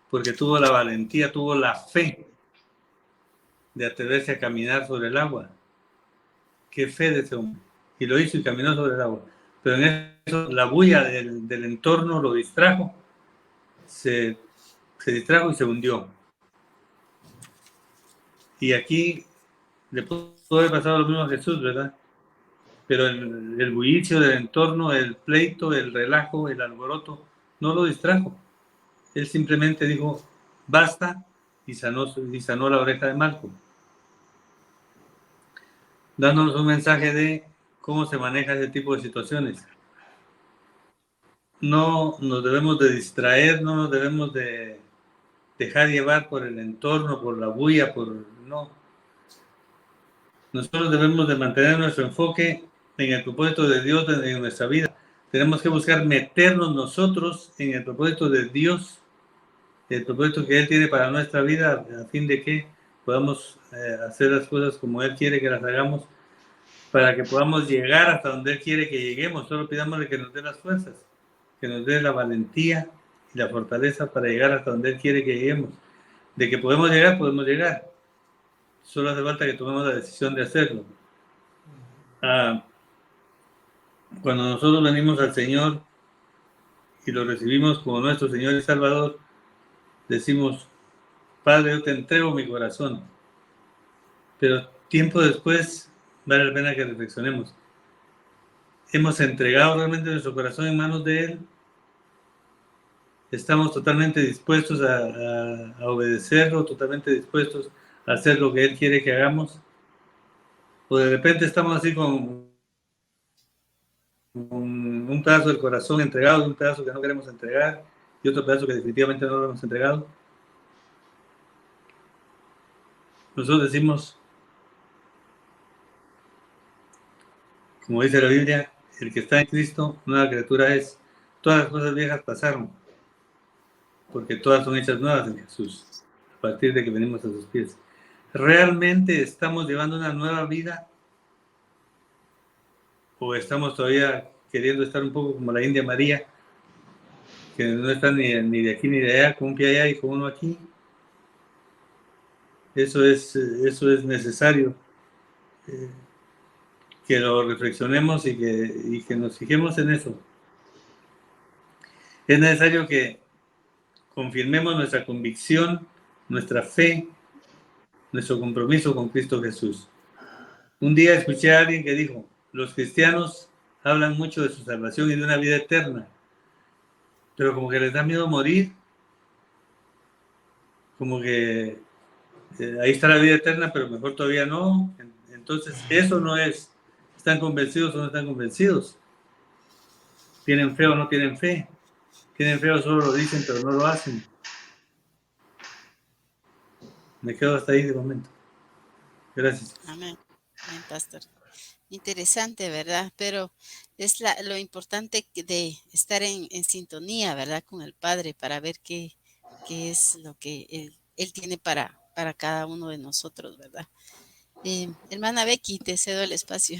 porque tuvo la valentía, tuvo la fe de atreverse a caminar sobre el agua? Qué fe de ese hombre. Y lo hizo y caminó sobre el agua. Pero en eso la bulla del entorno lo distrajo, se distrajo y se hundió. Y aquí le pudo haber pasado lo mismo a Jesús, ¿verdad? Pero el bullicio del entorno, el pleito, el relajo, el alboroto, no lo distrajo. Él simplemente dijo, basta, y sanó la oreja de Malco, dándonos un mensaje de cómo se maneja ese tipo de situaciones. No nos debemos de distraer, no nos debemos de dejar llevar por el entorno, por la bulla, no. Nosotros debemos de mantener nuestro enfoque en el propósito de Dios en nuestra vida. Tenemos que buscar meternos nosotros en el propósito de Dios, el propósito que Él tiene para nuestra vida, a fin de que podamos hacer las cosas como Él quiere que las hagamos, para que podamos llegar hasta donde Él quiere que lleguemos. Solo pidámosle que nos dé las fuerzas, que nos dé la valentía y la fortaleza para llegar hasta donde Él quiere que lleguemos. De que podemos llegar, podemos llegar. Solo hace falta que tomemos la decisión de hacerlo. Cuando nosotros venimos al Señor y lo recibimos como nuestro Señor y Salvador, decimos, Padre, yo te entrego mi corazón. Pero tiempo después vale la pena que reflexionemos. ¿Hemos entregado realmente nuestro corazón en manos de Él? ¿Estamos totalmente dispuestos a obedecerlo, totalmente dispuestos a hacer lo que Él quiere que hagamos? ¿O de repente estamos así con un pedazo del corazón entregado, un pedazo que no queremos entregar y otro pedazo que definitivamente no lo hemos entregado? Nosotros decimos, como dice la Biblia, el que está en Cristo, nueva criatura es. Todas las cosas viejas pasaron, porque todas son hechas nuevas en Jesús, a partir de que venimos a sus pies. ¿Realmente estamos llevando una nueva vida? ¿O estamos todavía queriendo estar un poco como la India María, que no está ni de aquí ni de allá, con un pie allá y con uno aquí? Eso es necesario que lo reflexionemos y que nos fijemos en eso. Es necesario que confirmemos nuestra convicción, nuestra fe, nuestro compromiso con Cristo Jesús. Un día escuché a alguien que dijo, los cristianos hablan mucho de su salvación y de una vida eterna, pero como que les da miedo morir, como que ahí está la vida eterna, pero mejor todavía no. Entonces, eso no es, ¿están convencidos o no están convencidos? ¿Tienen fe o no tienen fe? ¿Tienen fe o solo lo dicen pero no lo hacen? Me quedo hasta ahí de momento. Gracias. Amén. Amén, pastor. Interesante, ¿verdad? Pero es lo importante de estar en sintonía, ¿verdad? Con el Padre para ver qué es lo que Él tiene para cada uno de nosotros, ¿verdad? Hermana Becky, te cedo el espacio.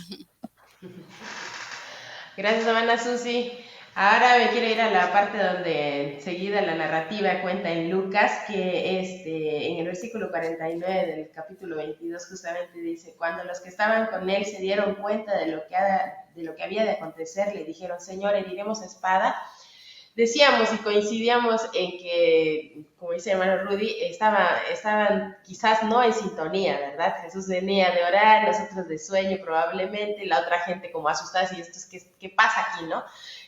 Gracias, hermana Susi. Ahora me quiero ir a la parte donde enseguida la narrativa cuenta en Lucas que en el versículo 49 del capítulo 22 justamente dice, cuando los que estaban con él se dieron cuenta de lo que había de acontecer, le dijeron, Señor, ¿heriremos a espada? Decíamos y coincidíamos en que, como dice el hermano Rudy, estaban quizás no en sintonía, ¿verdad? Jesús venía de orar, nosotros de sueño probablemente, la otra gente como asustada, y esto es, ¿qué pasa aquí, no?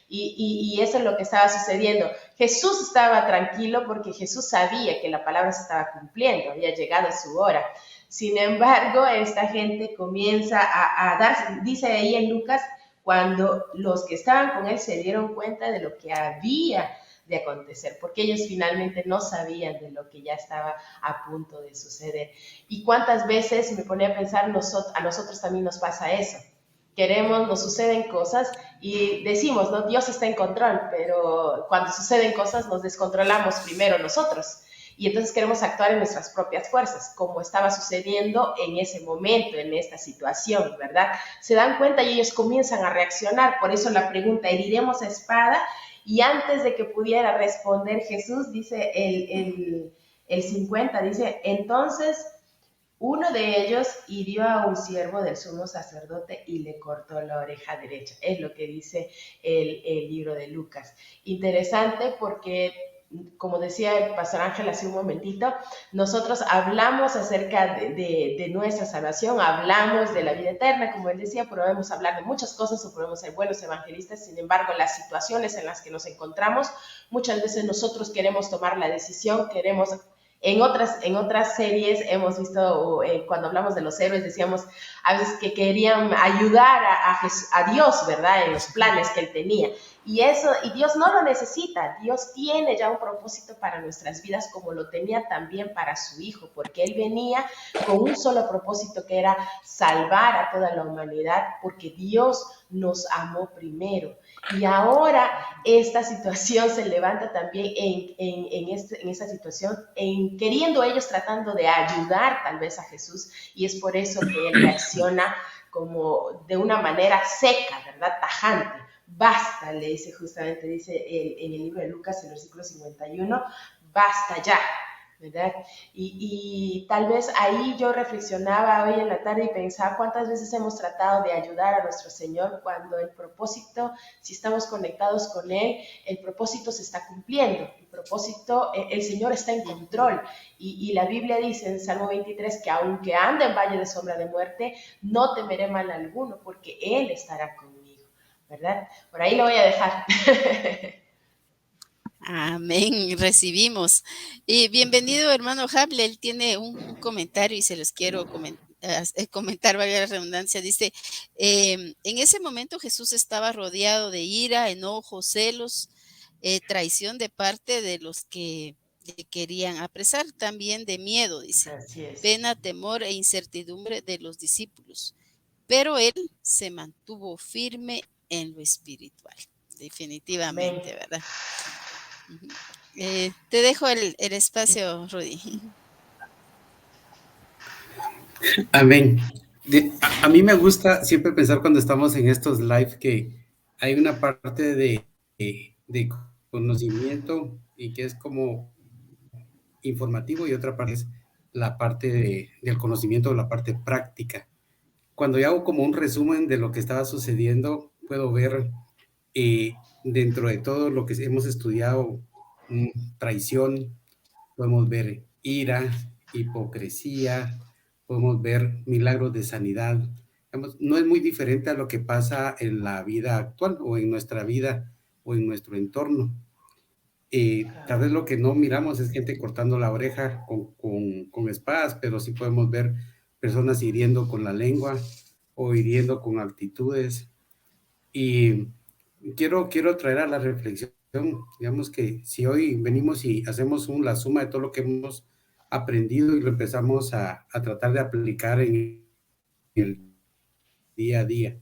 Y eso es lo que estaba sucediendo. Jesús estaba tranquilo porque Jesús sabía que la palabra se estaba cumpliendo, había llegado su hora. Sin embargo, esta gente comienza a darse, dice ahí en Lucas, cuando los que estaban con él se dieron cuenta de lo que había de acontecer, porque ellos finalmente no sabían de lo que ya estaba a punto de suceder. Y cuántas veces me ponía a pensar, a nosotros también nos pasa eso. Queremos, nos suceden cosas y decimos, ¿no? Dios está en control, pero cuando suceden cosas nos descontrolamos primero nosotros. Y entonces queremos actuar en nuestras propias fuerzas, como estaba sucediendo en ese momento, en esta situación, ¿verdad? Se dan cuenta y ellos comienzan a reaccionar. Por eso la pregunta, ¿heriremos a espada? Y antes de que pudiera responder Jesús, dice el 50, dice, entonces uno de ellos hirió a un siervo del sumo sacerdote y le cortó la oreja derecha. Es lo que dice el libro de Lucas. Interesante porque, como decía el pastor Ángel hace un momentito, nosotros hablamos acerca de nuestra salvación, hablamos de la vida eterna, como él decía, podemos hablar de muchas cosas o podemos ser buenos evangelistas. Sin embargo, las situaciones en las que nos encontramos, muchas veces nosotros queremos tomar la decisión, queremos... En otras series hemos visto, cuando hablamos de los héroes, decíamos a veces que querían ayudar a Dios, ¿verdad? En los planes que él tenía. Y Dios no lo necesita. Dios tiene ya un propósito para nuestras vidas, como lo tenía también para su Hijo, porque Él venía con un solo propósito, que era salvar a toda la humanidad, porque Dios nos amó primero. Y ahora esta situación se levanta también en esta situación, queriendo ellos tratando de ayudar tal vez a Jesús, y es por eso que Él reacciona como de una manera seca, ¿verdad? Tajante. Basta, le dice justamente, dice en el libro de Lucas, en el versículo 51, basta ya, ¿verdad? Y tal vez ahí yo reflexionaba hoy en la tarde y pensaba cuántas veces hemos tratado de ayudar a nuestro Señor cuando el propósito, si estamos conectados con Él, el propósito se está cumpliendo, el propósito, el Señor está en control. Y la Biblia dice en Salmo 23 que aunque ande en valle de sombra de muerte, no temeré mal alguno porque Él estará conmigo, ¿verdad? Por ahí lo voy a dejar. Amén, recibimos. Y bienvenido, hermano Hable, él tiene un comentario y se los quiero comentar, valga la redundancia. Dice, en ese momento Jesús estaba rodeado de ira, enojo, celos, traición de parte de los que le querían apresar, también de miedo, dice, pena, temor e incertidumbre de los discípulos. Pero él se mantuvo firme en lo espiritual, definitivamente, Amén. ¿verdad? Te dejo el espacio, Rudy. Amén. A mí me gusta siempre pensar cuando estamos en estos live que hay una parte de conocimiento y que es como informativo y otra parte es la parte del conocimiento, la parte práctica. Cuando yo hago como un resumen de lo que estaba sucediendo, puedo ver dentro de todo lo que hemos estudiado, traición, podemos ver ira, hipocresía, podemos ver milagros de sanidad. No es muy diferente a lo que pasa en la vida actual o en nuestra vida o en nuestro entorno. Tal vez lo que no miramos es gente cortando la oreja con espadas, pero sí podemos ver personas hiriendo con la lengua o hiriendo con actitudes. Y quiero traer a la reflexión, digamos que si hoy venimos y hacemos la suma de todo lo que hemos aprendido y lo empezamos a tratar de aplicar en el día a día.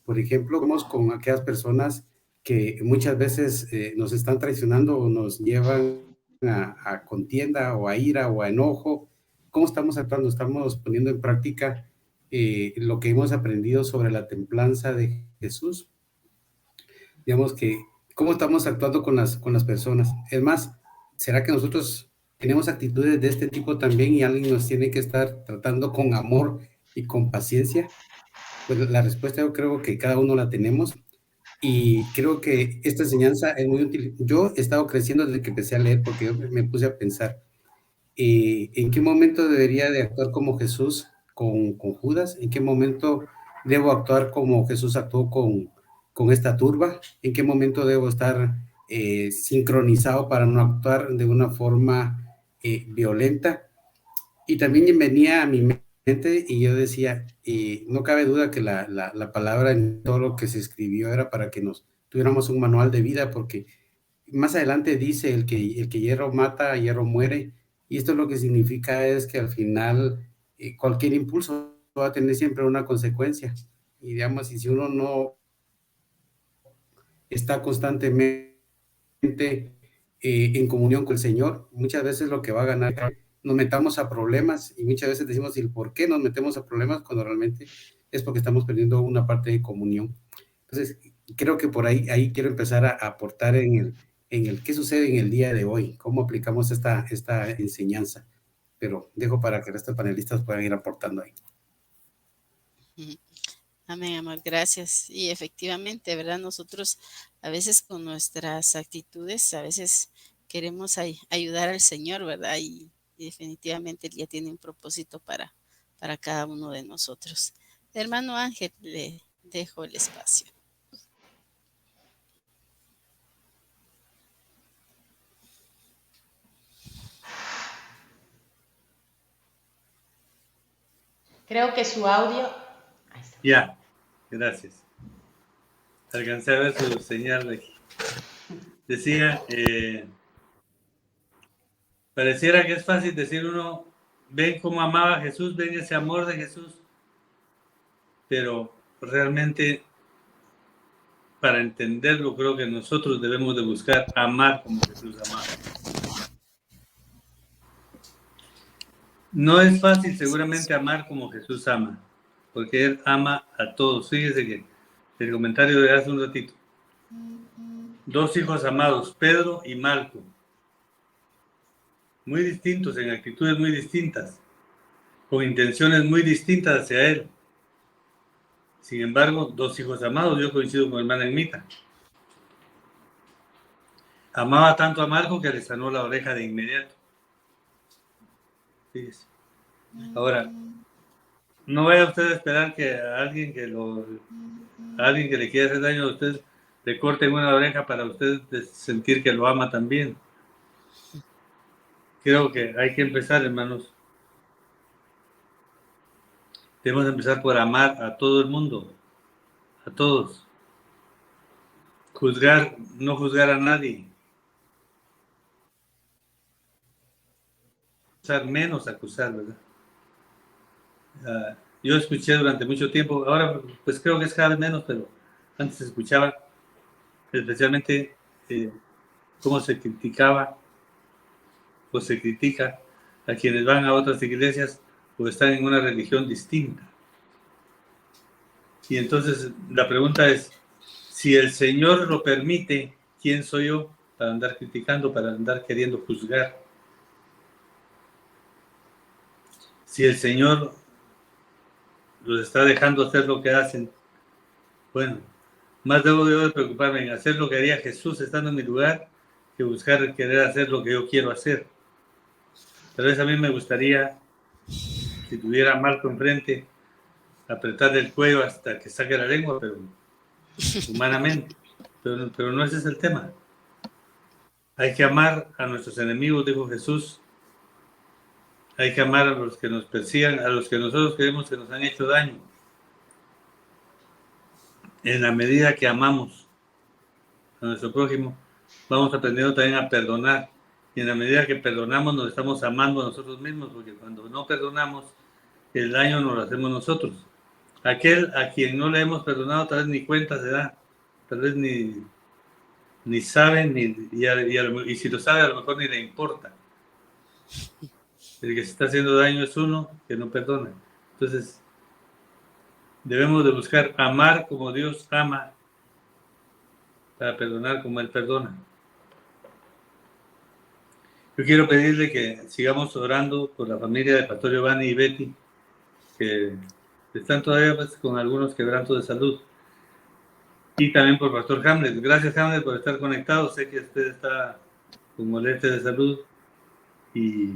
Por ejemplo, vamos con aquellas personas que muchas veces nos están traicionando o nos llevan a contienda o a ira o a enojo. ¿Cómo estamos actuando? Estamos poniendo en práctica lo que hemos aprendido sobre la templanza de Jesús. Digamos que, ¿cómo estamos actuando con las personas? Es más, ¿será que nosotros tenemos actitudes de este tipo también y alguien nos tiene que estar tratando con amor y con paciencia? Pues la respuesta yo creo que cada uno la tenemos y creo que esta enseñanza es muy útil. Yo he estado creciendo desde que empecé a leer porque yo me puse a pensar ¿en qué momento debería de actuar como Jesús con Judas? ¿En qué momento debo actuar como Jesús actuó con esta turba, en qué momento debo estar sincronizado para no actuar de una forma violenta. Y también venía a mi mente y yo decía, no cabe duda que la palabra en todo lo que se escribió era para que nos tuviéramos un manual de vida, porque más adelante dice, el que hierro mata, hierro muere, y esto lo que significa es que al final cualquier impulso va a tener siempre una consecuencia, y digamos, y si uno no está constantemente en comunión con el Señor, muchas veces lo que va a ganar es que nos metamos a problemas, y muchas veces decimos, ¿y por qué nos metemos a problemas? Cuando realmente es porque estamos perdiendo una parte de comunión. Entonces, creo que por ahí quiero empezar a aportar en el qué sucede en el día de hoy, cómo aplicamos esta enseñanza, pero dejo para que el resto de panelistas puedan ir aportando ahí. Amén, amor, gracias. Y efectivamente, ¿verdad? Nosotros a veces con nuestras actitudes, a veces queremos ayudar al Señor, ¿verdad? Y definitivamente Él ya tiene un propósito para cada uno de nosotros. Hermano Ángel, le dejo el espacio. Creo que su audio... Ahí está. Ya, gracias. Alcancé a ver su señal de aquí. Decía, pareciera que es fácil decir uno, ven cómo amaba a Jesús, ven ese amor de Jesús, pero realmente para entenderlo creo que nosotros debemos de buscar amar como Jesús amaba. No es fácil seguramente amar como Jesús ama, porque Él ama a todos. Fíjese que el comentario de hace un ratito. 2 hijos amados, Pedro y Malco, muy distintos, en actitudes muy distintas, con intenciones muy distintas hacia Él. Sin embargo, 2 hijos amados, yo coincido con hermana Emita. Amaba tanto a Malco que le sanó la oreja de inmediato. Fíjese. Ahora, no vaya usted a esperar que a alguien que le quiera hacer daño a usted le corten una oreja para usted sentir que lo ama también. Creo que hay que empezar, hermanos. Debemos empezar por amar a todo el mundo, a todos. No juzgar a nadie. Acusar menos acusar, ¿verdad? Yo escuché durante mucho tiempo, ahora pues creo que es cada vez menos, pero antes se escuchaba especialmente cómo se criticaba o se critica a quienes van a otras iglesias o están en una religión distinta. Y entonces la pregunta es, si el Señor lo permite, ¿quién soy yo para andar criticando, para andar queriendo juzgar? Si el Señor los está dejando hacer lo que hacen, bueno, más debo yo de preocuparme en hacer lo que haría Jesús estando en mi lugar que buscar querer hacer lo que yo quiero hacer. Tal vez a mí me gustaría, si tuviera a Marco enfrente, apretarle el cuello hasta que saque la lengua, pero humanamente. Pero no ese es el tema. Hay que amar a nuestros enemigos, dijo Jesús. Hay que amar a los que nos persigan, a los que nosotros creemos que nos han hecho daño. En la medida que amamos a nuestro prójimo, vamos aprendiendo también a perdonar. Y en la medida que perdonamos, nos estamos amando a nosotros mismos, porque cuando no perdonamos, el daño nos lo hacemos nosotros. Aquel a quien no le hemos perdonado, tal vez ni cuenta se da, tal vez ni sabe, y si lo sabe, a lo mejor ni le importa. El que se está haciendo daño es uno que no perdona. Entonces, debemos de buscar amar como Dios ama para perdonar como Él perdona. Yo quiero pedirle que sigamos orando por la familia de Pastor Giovanni y Betty, que están todavía pues, con algunos quebrantos de salud. Y también por Pastor Hamlet. Gracias, Hamlet, por estar conectado. Sé que usted está con molestias de salud y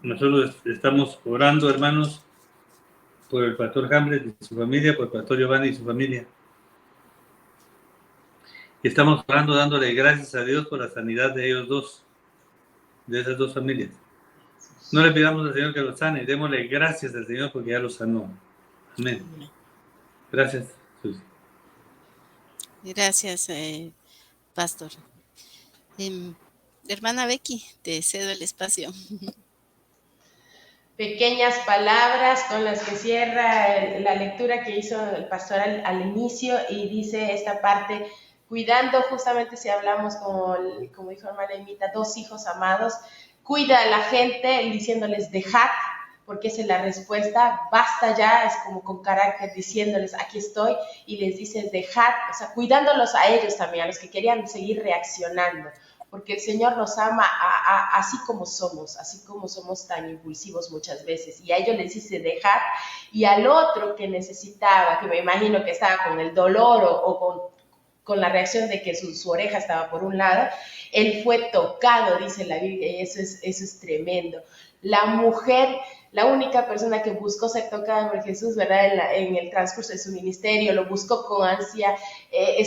nosotros estamos orando, hermanos, por el Pastor Hamlet y su familia, por el Pastor Giovanni y su familia. Y estamos orando, dándole gracias a Dios por la sanidad de ellos dos, de esas dos familias. No le pidamos al Señor que los sane, démosle gracias al Señor porque ya los sanó. Amén. Gracias, Susi. Gracias, pastor. Hermana Becky, te cedo el espacio. Pequeñas palabras con las que cierra la lectura que hizo el pastor al inicio, y dice esta parte: cuidando, justamente si hablamos como dijo hermana Emita, dos hijos amados, cuida a la gente diciéndoles dejad, porque esa es la respuesta, basta ya, es como con carácter diciéndoles aquí estoy, y les dices dejad, o sea, cuidándolos a ellos también, a los que querían seguir reaccionando, porque el Señor nos ama así como somos tan impulsivos muchas veces, y a ellos les dice dejar, y al otro que necesitaba, que me imagino que estaba con el dolor o con la reacción de que su oreja estaba por un lado, él fue tocado, dice la Biblia, y eso es tremendo. La mujer, la única persona que buscó ser tocada por Jesús, ¿verdad? En el transcurso de su ministerio, lo buscó con ansia,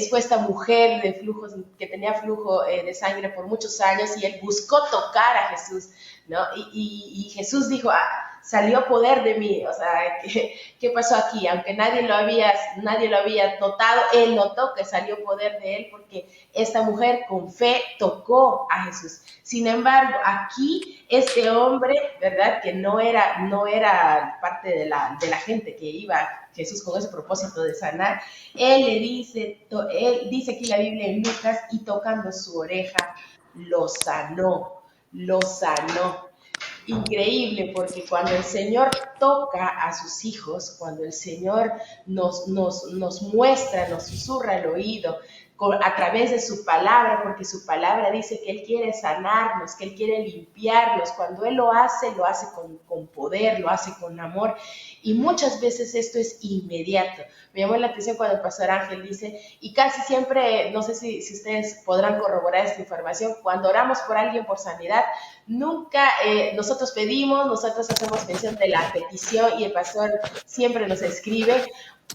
fue esta mujer de flujos, que tenía flujo de sangre por muchos años, y él buscó tocar a Jesús, ¿no? Y Jesús dijo, salió poder de mí, o sea, ¿qué pasó aquí? Aunque nadie lo había notado, él notó que salió poder de él, porque esta mujer con fe tocó a Jesús. Sin embargo, aquí este hombre, ¿verdad? Que no era parte de la gente que iba a Jesús con ese propósito de sanar, él dice aquí la Biblia en Lucas, y tocando su oreja, lo sanó. Increíble, porque cuando el Señor toca a sus hijos, cuando el Señor nos muestra, nos susurra el oído a través de su palabra, porque su palabra dice que Él quiere sanarnos, que Él quiere limpiarnos, cuando Él lo hace con poder, lo hace con amor, y muchas veces esto es inmediato. Me llamó la atención cuando el pastor Ángel dice, y casi siempre, no sé si ustedes podrán corroborar esta información, cuando oramos por alguien por sanidad, nunca nosotros pedimos, nosotros hacemos mención de la petición, y el pastor siempre nos escribe: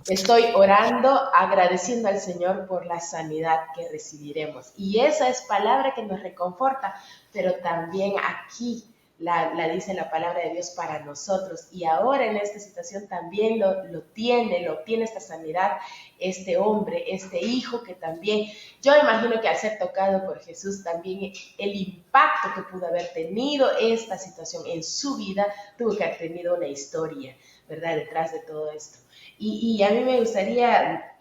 estoy orando, agradeciendo al Señor por la sanidad que recibiremos. Y esa es palabra que nos reconforta, pero también aquí la dice la palabra de Dios para nosotros. Y ahora en esta situación también lo obtiene esta sanidad, este hombre, este hijo, que también, yo imagino que al ser tocado por Jesús, también el impacto que pudo haber tenido esta situación en su vida, tuvo que haber tenido una historia, ¿verdad?, detrás de todo esto. Y a mí me gustaría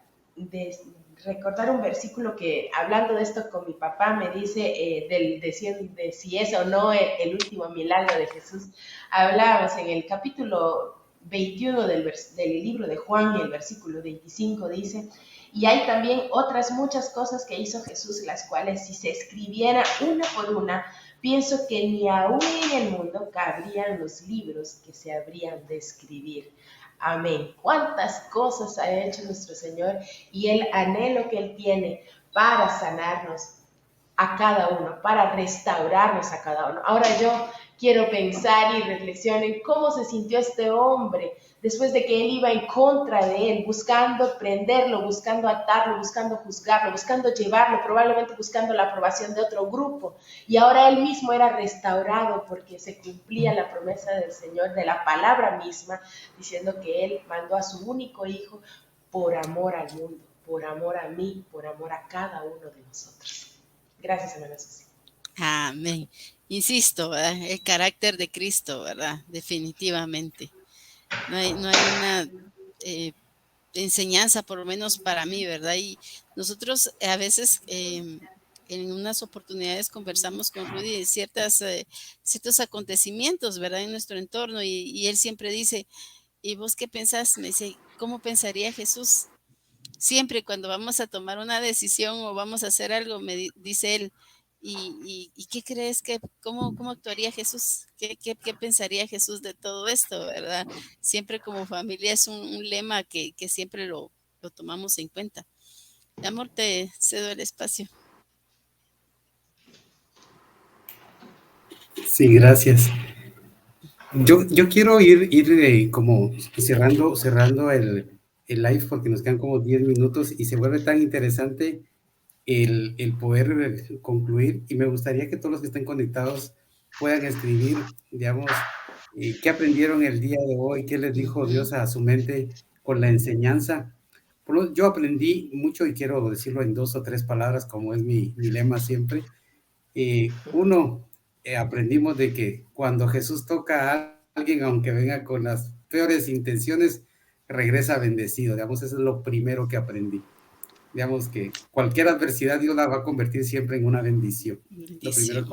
recordar un versículo que, hablando de esto con mi papá, me dice de si es o no el último milagro de Jesús. Hablábamos en el capítulo 21 del libro de Juan, y el versículo 25 dice: y hay también otras muchas cosas que hizo Jesús, las cuales si se escribiera una por una, pienso que ni aún en el mundo cabrían los libros que se habrían de escribir. Amén. ¿Cuántas cosas ha hecho nuestro Señor? Y el anhelo que Él tiene para sanarnos a cada uno, para restaurarnos a cada uno. Ahora yo quiero pensar y reflexionar en cómo se sintió este hombre después de que él iba en contra de él, buscando prenderlo, buscando atarlo, buscando juzgarlo, buscando llevarlo, probablemente buscando la aprobación de otro grupo. Y ahora él mismo era restaurado, porque se cumplía la promesa del Señor, de la palabra misma, diciendo que Él mandó a su único Hijo por amor al mundo, por amor a mí, por amor a cada uno de nosotros. Gracias, hermana Susi. Amén. Insisto, ¿verdad? El carácter de Cristo, ¿verdad? Definitivamente. No hay una enseñanza, por lo menos para mí, ¿verdad? Y nosotros a veces en unas oportunidades conversamos con Rudy de ciertos acontecimientos, ¿verdad? En nuestro entorno, y él siempre dice, ¿y vos qué pensás? Me dice, ¿cómo pensaría Jesús? Siempre cuando vamos a tomar una decisión o vamos a hacer algo, me dice él, ¿y qué crees cómo actuaría Jesús? ¿Qué pensaría Jesús de todo esto, verdad? Siempre como familia es un lema que siempre lo tomamos en cuenta. Amor, te cedo el espacio. Sí, gracias. Yo quiero ir como cerrando el live, porque nos quedan como 10 minutos y se vuelve tan interesante el poder concluir, y me gustaría que todos los que estén conectados puedan escribir, digamos, qué aprendieron el día de hoy, qué les dijo Dios a su mente con la enseñanza. Yo aprendí mucho y quiero decirlo en 2 o 3 palabras, como es mi lema siempre. Uno, aprendimos de que cuando Jesús toca a alguien, aunque venga con las peores intenciones, regresa bendecido. Digamos, eso es lo primero que aprendí. Digamos que cualquier adversidad Dios la va a convertir siempre en una bendición. Lo primero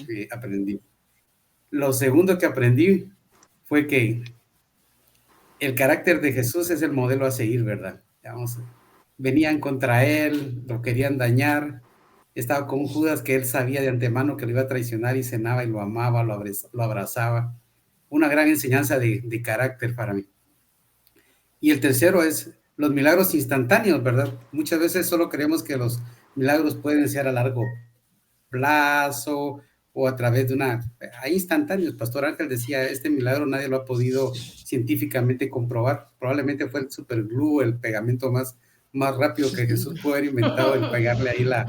que aprendí. Lo segundo que aprendí fue que el carácter de Jesús es el modelo a seguir, ¿verdad? Digamos, venían contra él, lo querían dañar, estaba con Judas que él sabía de antemano que lo iba a traicionar y cenaba y lo amaba, lo abrazaba. Una gran enseñanza de carácter para mí. Y el tercero es los milagros instantáneos, ¿verdad? Muchas veces solo creemos que los milagros pueden ser a largo plazo o a través de hay instantáneos. Pastor Ángel decía, este milagro nadie lo ha podido científicamente comprobar. Probablemente fue el superglue, el pegamento más rápido que Jesús pudo haber inventado en pegarle ahí la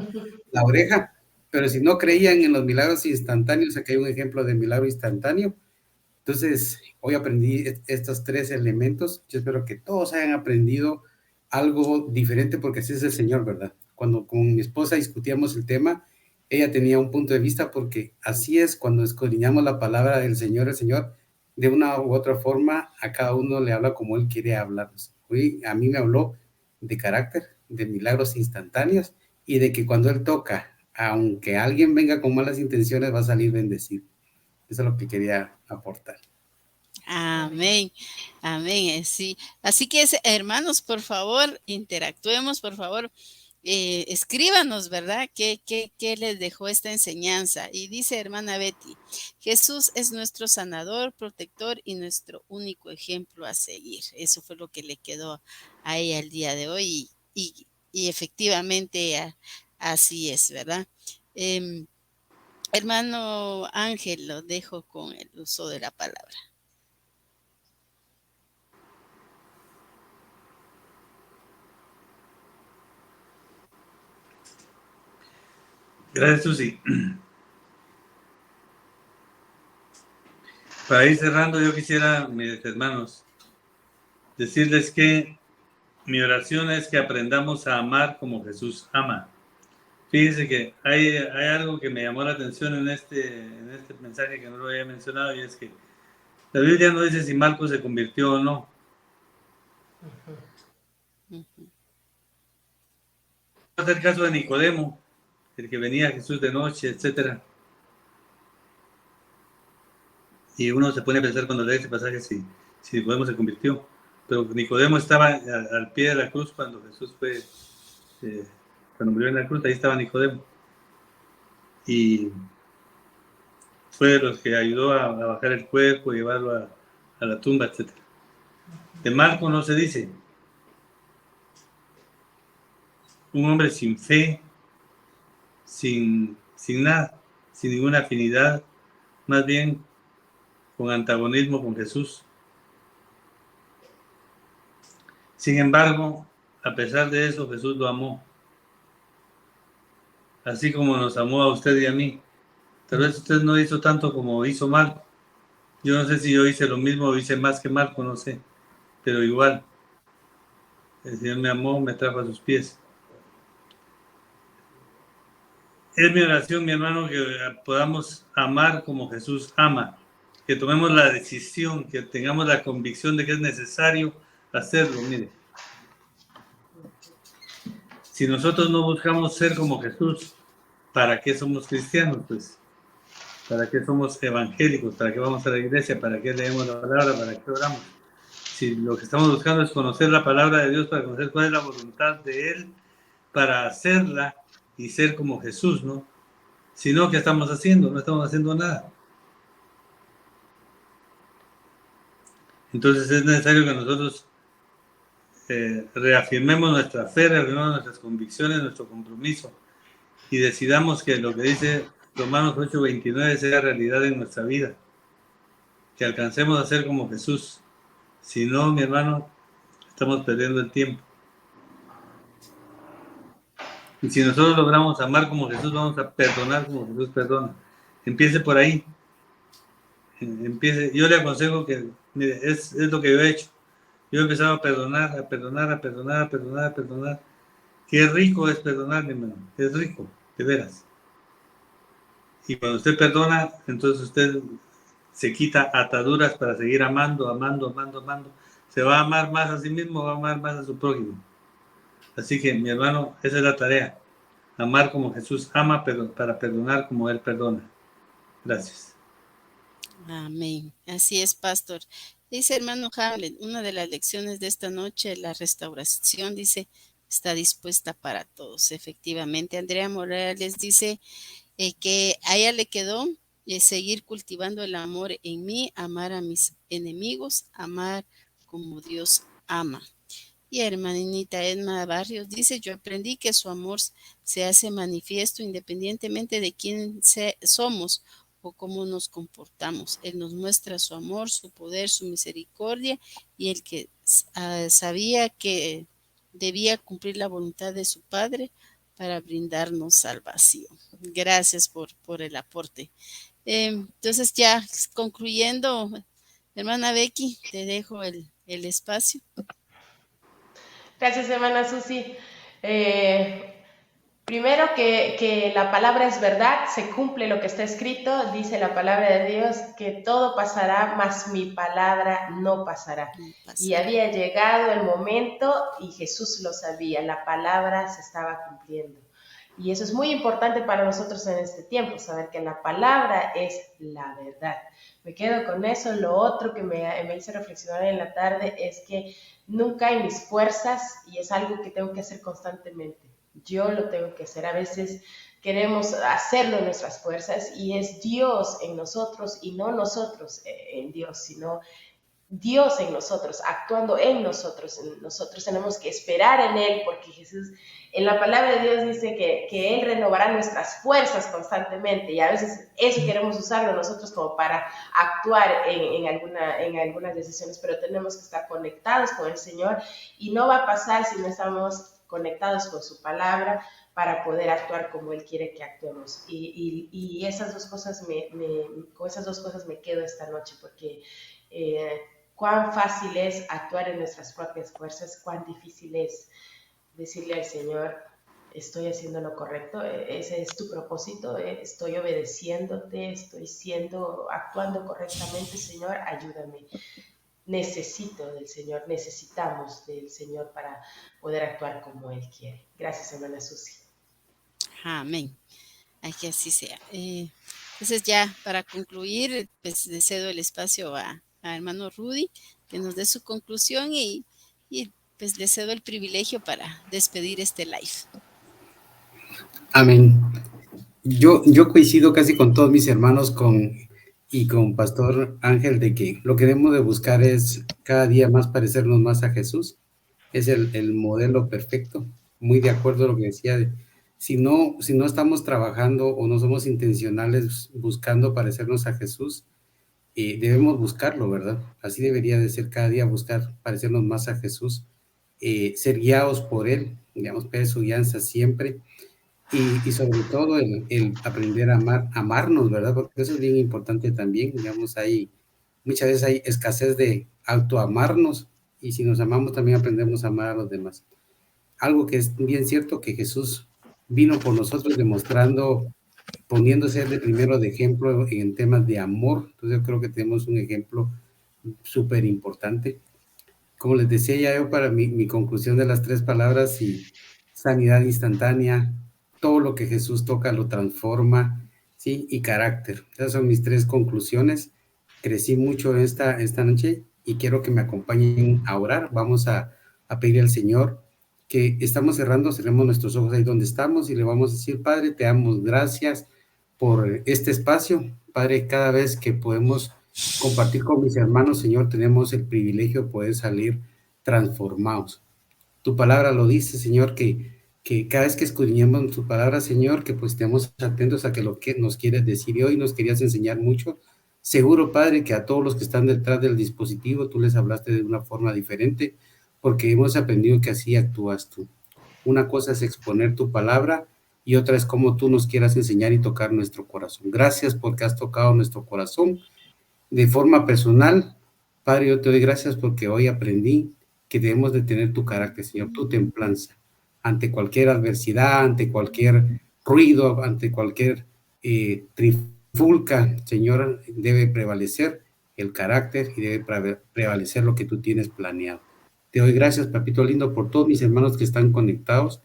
oreja. Pero si no creían en los milagros instantáneos, aquí hay un ejemplo de milagro instantáneo. Entonces, hoy aprendí estos 3 elementos. Yo espero que todos hayan aprendido algo diferente, porque así es el Señor, ¿verdad? Cuando con mi esposa discutíamos el tema, ella tenía un punto de vista, porque así es cuando escudriñamos la palabra del Señor. El Señor, de una u otra forma, a cada uno le habla como Él quiere hablarnos. Hoy a mí me habló de carácter, de milagros instantáneos, y de que cuando Él toca, aunque alguien venga con malas intenciones, va a salir bendecido. Eso es lo que quería aportar. Amén, amén, sí. Así que, hermanos, por favor, interactuemos, por favor, escríbanos, ¿verdad? ¿Qué les dejó esta enseñanza? Y dice hermana Betty, Jesús es nuestro sanador, protector y nuestro único ejemplo a seguir. Eso fue lo que le quedó a ella el día de hoy y efectivamente así es, ¿verdad? Hermano Ángel, lo dejo con el uso de la palabra. Gracias, Susi. Para ir cerrando, yo quisiera, mis hermanos, decirles que mi oración es que aprendamos a amar como Jesús ama. Fíjense que hay algo que me llamó la atención en este mensaje que no lo había mencionado, y es que la Biblia no dice si Marcos se convirtió o no. Vamos a hacer caso de Nicodemo, el que venía a Jesús de noche, etc. Y uno se pone a pensar cuando lee ese pasaje si Nicodemo se convirtió. Pero Nicodemo estaba al pie de la cruz cuando Jesús fue, cuando murió en la cruz, ahí estaba Nicodemo. Y fue de los que ayudó a bajar el cuerpo, llevarlo a la tumba, etc. De Marco no se dice. Un hombre sin fe, sin nada, sin ninguna afinidad, más bien con antagonismo con Jesús. Sin embargo, a pesar de eso, Jesús lo amó. Así como nos amó a usted y a mí. Tal vez usted no hizo tanto como hizo Marco. Yo no sé si yo hice lo mismo o hice más que Marco, no sé. Pero igual, el Señor me amó, me trajo a sus pies. Es mi oración, mi hermano, que podamos amar como Jesús ama. Que tomemos la decisión, que tengamos la convicción de que es necesario hacerlo. Mire, si nosotros no buscamos ser como Jesús, ¿para qué somos cristianos? Pues, ¿para qué somos evangélicos? ¿Para qué vamos a la iglesia? ¿Para qué leemos la palabra? ¿Para qué oramos? Si lo que estamos buscando es conocer la palabra de Dios, para conocer cuál es la voluntad de Él, para hacerla y ser como Jesús, ¿no? Si no, ¿qué estamos haciendo? No estamos haciendo nada. Entonces es necesario que nosotros reafirmemos nuestra fe, reafirmemos nuestras convicciones, nuestro compromiso, y decidamos que lo que dice Romanos 8:29 sea realidad en nuestra vida, que alcancemos a ser como Jesús. Si no, mi hermano, estamos perdiendo el tiempo. Y si nosotros logramos amar como Jesús, vamos a perdonar como Jesús perdona. Empiece por ahí. Empiece. Yo le aconsejo que, mire, es lo que yo he hecho. Yo he empezado a perdonar, a perdonar, a perdonar, a perdonar, a perdonar. Qué rico es perdonar, mi hermano. Es rico, de veras. Y cuando usted perdona, entonces usted se quita ataduras para seguir amando, amando, amando, amando. Se va a amar más a sí mismo, va a amar más a su prójimo. Así que, mi hermano, esa es la tarea. Amar como Jesús ama, pero para perdonar como Él perdona. Gracias. Amén. Así es, pastor. Dice hermano Hamlet, una de las lecciones de esta noche, la restauración, dice, está dispuesta para todos. Efectivamente, Andrea Morales dice que a ella le quedó seguir cultivando el amor en mí, amar a mis enemigos, amar como Dios ama. Y hermanita Edma Barrios dice, yo aprendí que su amor se hace manifiesto independientemente de quién somos o cómo nos comportamos. Él nos muestra su amor, su poder, su misericordia, y el que sabía que debía cumplir la voluntad de su Padre para brindarnos salvación. Gracias por el aporte. Entonces ya concluyendo, hermana Becky, te dejo el espacio. Gracias, hermana Susi. Primero que la palabra es verdad, se cumple lo que está escrito, dice la palabra de Dios, que todo pasará, mas mi palabra no pasará. Y había llegado el momento y Jesús lo sabía, la palabra se estaba cumpliendo. Y eso es muy importante para nosotros en este tiempo, saber que la palabra es la verdad. Me quedo con eso. Lo otro que me hizo reflexionar en la tarde es que nunca hay mis fuerzas, y es algo que tengo que hacer constantemente. Yo lo tengo que hacer. A veces queremos hacerlo en nuestras fuerzas y es Dios en nosotros y no nosotros en Dios, sino Dios en nosotros, actuando en nosotros. Nosotros tenemos que esperar en Él, porque Jesús, en la palabra de Dios dice que Él renovará nuestras fuerzas constantemente, y a veces eso queremos usarlo nosotros como para actuar en algunas decisiones, pero tenemos que estar conectados con el Señor, y no va a pasar si no estamos conectados con su palabra para poder actuar como Él quiere que actuemos. Y esas dos cosas con esas dos cosas me quedo esta noche, porque cuán fácil es actuar en nuestras propias fuerzas, cuán difícil es decirle al Señor, estoy haciendo lo correcto, ese es tu propósito, estoy obedeciéndote, estoy actuando correctamente, Señor, ayúdame. Necesito del Señor, necesitamos del Señor para poder actuar como Él quiere. Gracias, hermana Susi. Amén. Que así sea. Entonces ya para concluir, pues le cedo el espacio a hermano Rudy, que nos dé su conclusión y pues le cedo el privilegio para despedir este live. Amén. Yo coincido casi con todos mis hermanos y con Pastor Ángel de que lo que debemos de buscar es cada día más parecernos más a Jesús. Es el modelo perfecto. Muy de acuerdo a lo que decía. Si no estamos trabajando o no somos intencionales buscando parecernos a Jesús, debemos buscarlo, ¿verdad? Así debería de ser cada día, buscar parecernos más a Jesús, ser guiados por Él, digamos, pedir su guianza siempre, y sobre todo el aprender a amarnos, ¿verdad? Porque eso es bien importante también, digamos, muchas veces hay escasez de autoamarnos, y si nos amamos también aprendemos a amar a los demás. Algo que es bien cierto, que Jesús vino por nosotros poniéndose él de primero de ejemplo en temas de amor. Entonces yo creo que tenemos un ejemplo súper importante. Como les decía ya yo, para mi conclusión de las 3 palabras, y sanidad instantánea, todo lo que Jesús toca lo transforma, ¿sí? Y carácter. Esas son mis 3 conclusiones. Crecí mucho esta noche y quiero que me acompañen a orar. Vamos a pedir al Señor que estamos cerremos nuestros ojos ahí donde estamos y le vamos a decir: Padre, te damos gracias por este espacio. Padre, cada vez que podemos compartir con mis hermanos, Señor, tenemos el privilegio de poder salir transformados. Tu palabra lo dice, Señor, que cada vez que escudriñemos tu palabra, Señor, que pues estemos atentos a lo que nos quieres decir, y hoy nos querías enseñar mucho. Seguro, Padre, que a todos los que están detrás del dispositivo tú les hablaste de una forma diferente, porque hemos aprendido que así actúas tú. Una cosa es exponer tu palabra y otra es cómo tú nos quieras enseñar y tocar nuestro corazón. Gracias porque has tocado nuestro corazón de forma personal. Padre, yo te doy gracias porque hoy aprendí que debemos de tener tu carácter, Señor, tu templanza, ante cualquier adversidad, ante cualquier ruido, ante cualquier trifulca, Señor, debe prevalecer el carácter y debe prevalecer lo que tú tienes planeado. Te doy gracias, papito lindo, por todos mis hermanos que están conectados.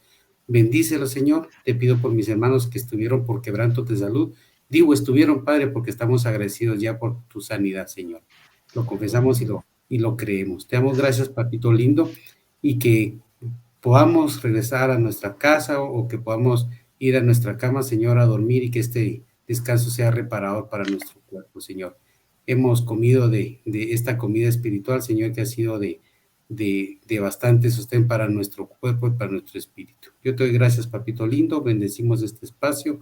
Bendícelos, Señor. Te pido por mis hermanos que estuvieron por quebranto de salud. Digo, estuvieron, Padre, porque estamos agradecidos ya por tu sanidad, Señor. Lo confesamos y lo creemos. Te damos gracias, papito lindo, y que podamos regresar a nuestra casa o que podamos ir a nuestra cama, Señor, a dormir y que este descanso sea reparador para nuestro cuerpo, Señor. Hemos comido de esta comida espiritual, Señor, que ha sido de bastante sostén para nuestro cuerpo y para nuestro espíritu. Yo te doy gracias, papito lindo, bendecimos este espacio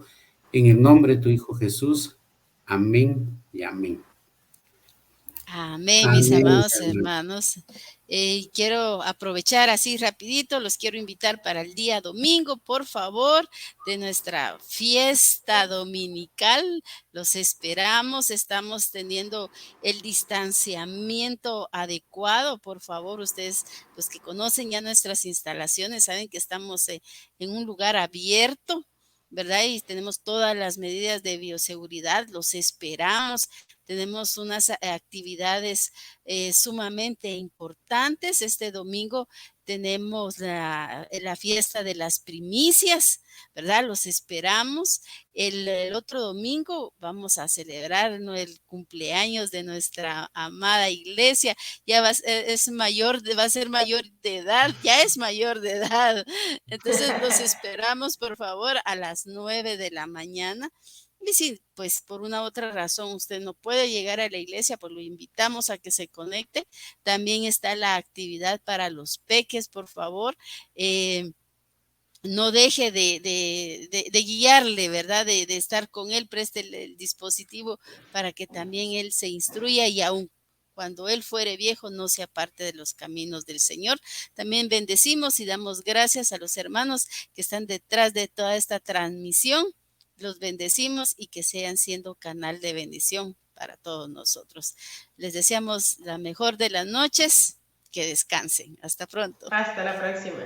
en el nombre de tu Hijo Jesús. Amén y amén. Amén, mis amados hermanos. Quiero aprovechar así rapidito, los quiero invitar para el día domingo, por favor, de nuestra fiesta dominical. Los esperamos, estamos teniendo el distanciamiento adecuado. Por favor, ustedes, los que conocen ya nuestras instalaciones, saben que estamos en un lugar abierto, ¿verdad? Y tenemos todas las medidas de bioseguridad, los esperamos. Tenemos unas actividades sumamente importantes. Este domingo tenemos la fiesta de las primicias, ¿verdad? Los esperamos. El otro domingo vamos a celebrar el cumpleaños de nuestra amada iglesia. Ya va a ser mayor de edad, ya es mayor de edad. Entonces los esperamos, por favor, a las 9 de la mañana. Y si pues por una u otra razón usted no puede llegar a la iglesia, pues lo invitamos a que se conecte. También está la actividad para los peques, por favor. No deje de guiarle, ¿verdad? De estar con él, preste el dispositivo para que también él se instruya y aún cuando él fuere viejo no se aparte de los caminos del Señor. También bendecimos y damos gracias a los hermanos que están detrás de toda esta transmisión. Los bendecimos y que sean siendo canal de bendición para todos nosotros. Les deseamos la mejor de las noches. Que descansen. Hasta pronto. Hasta la próxima.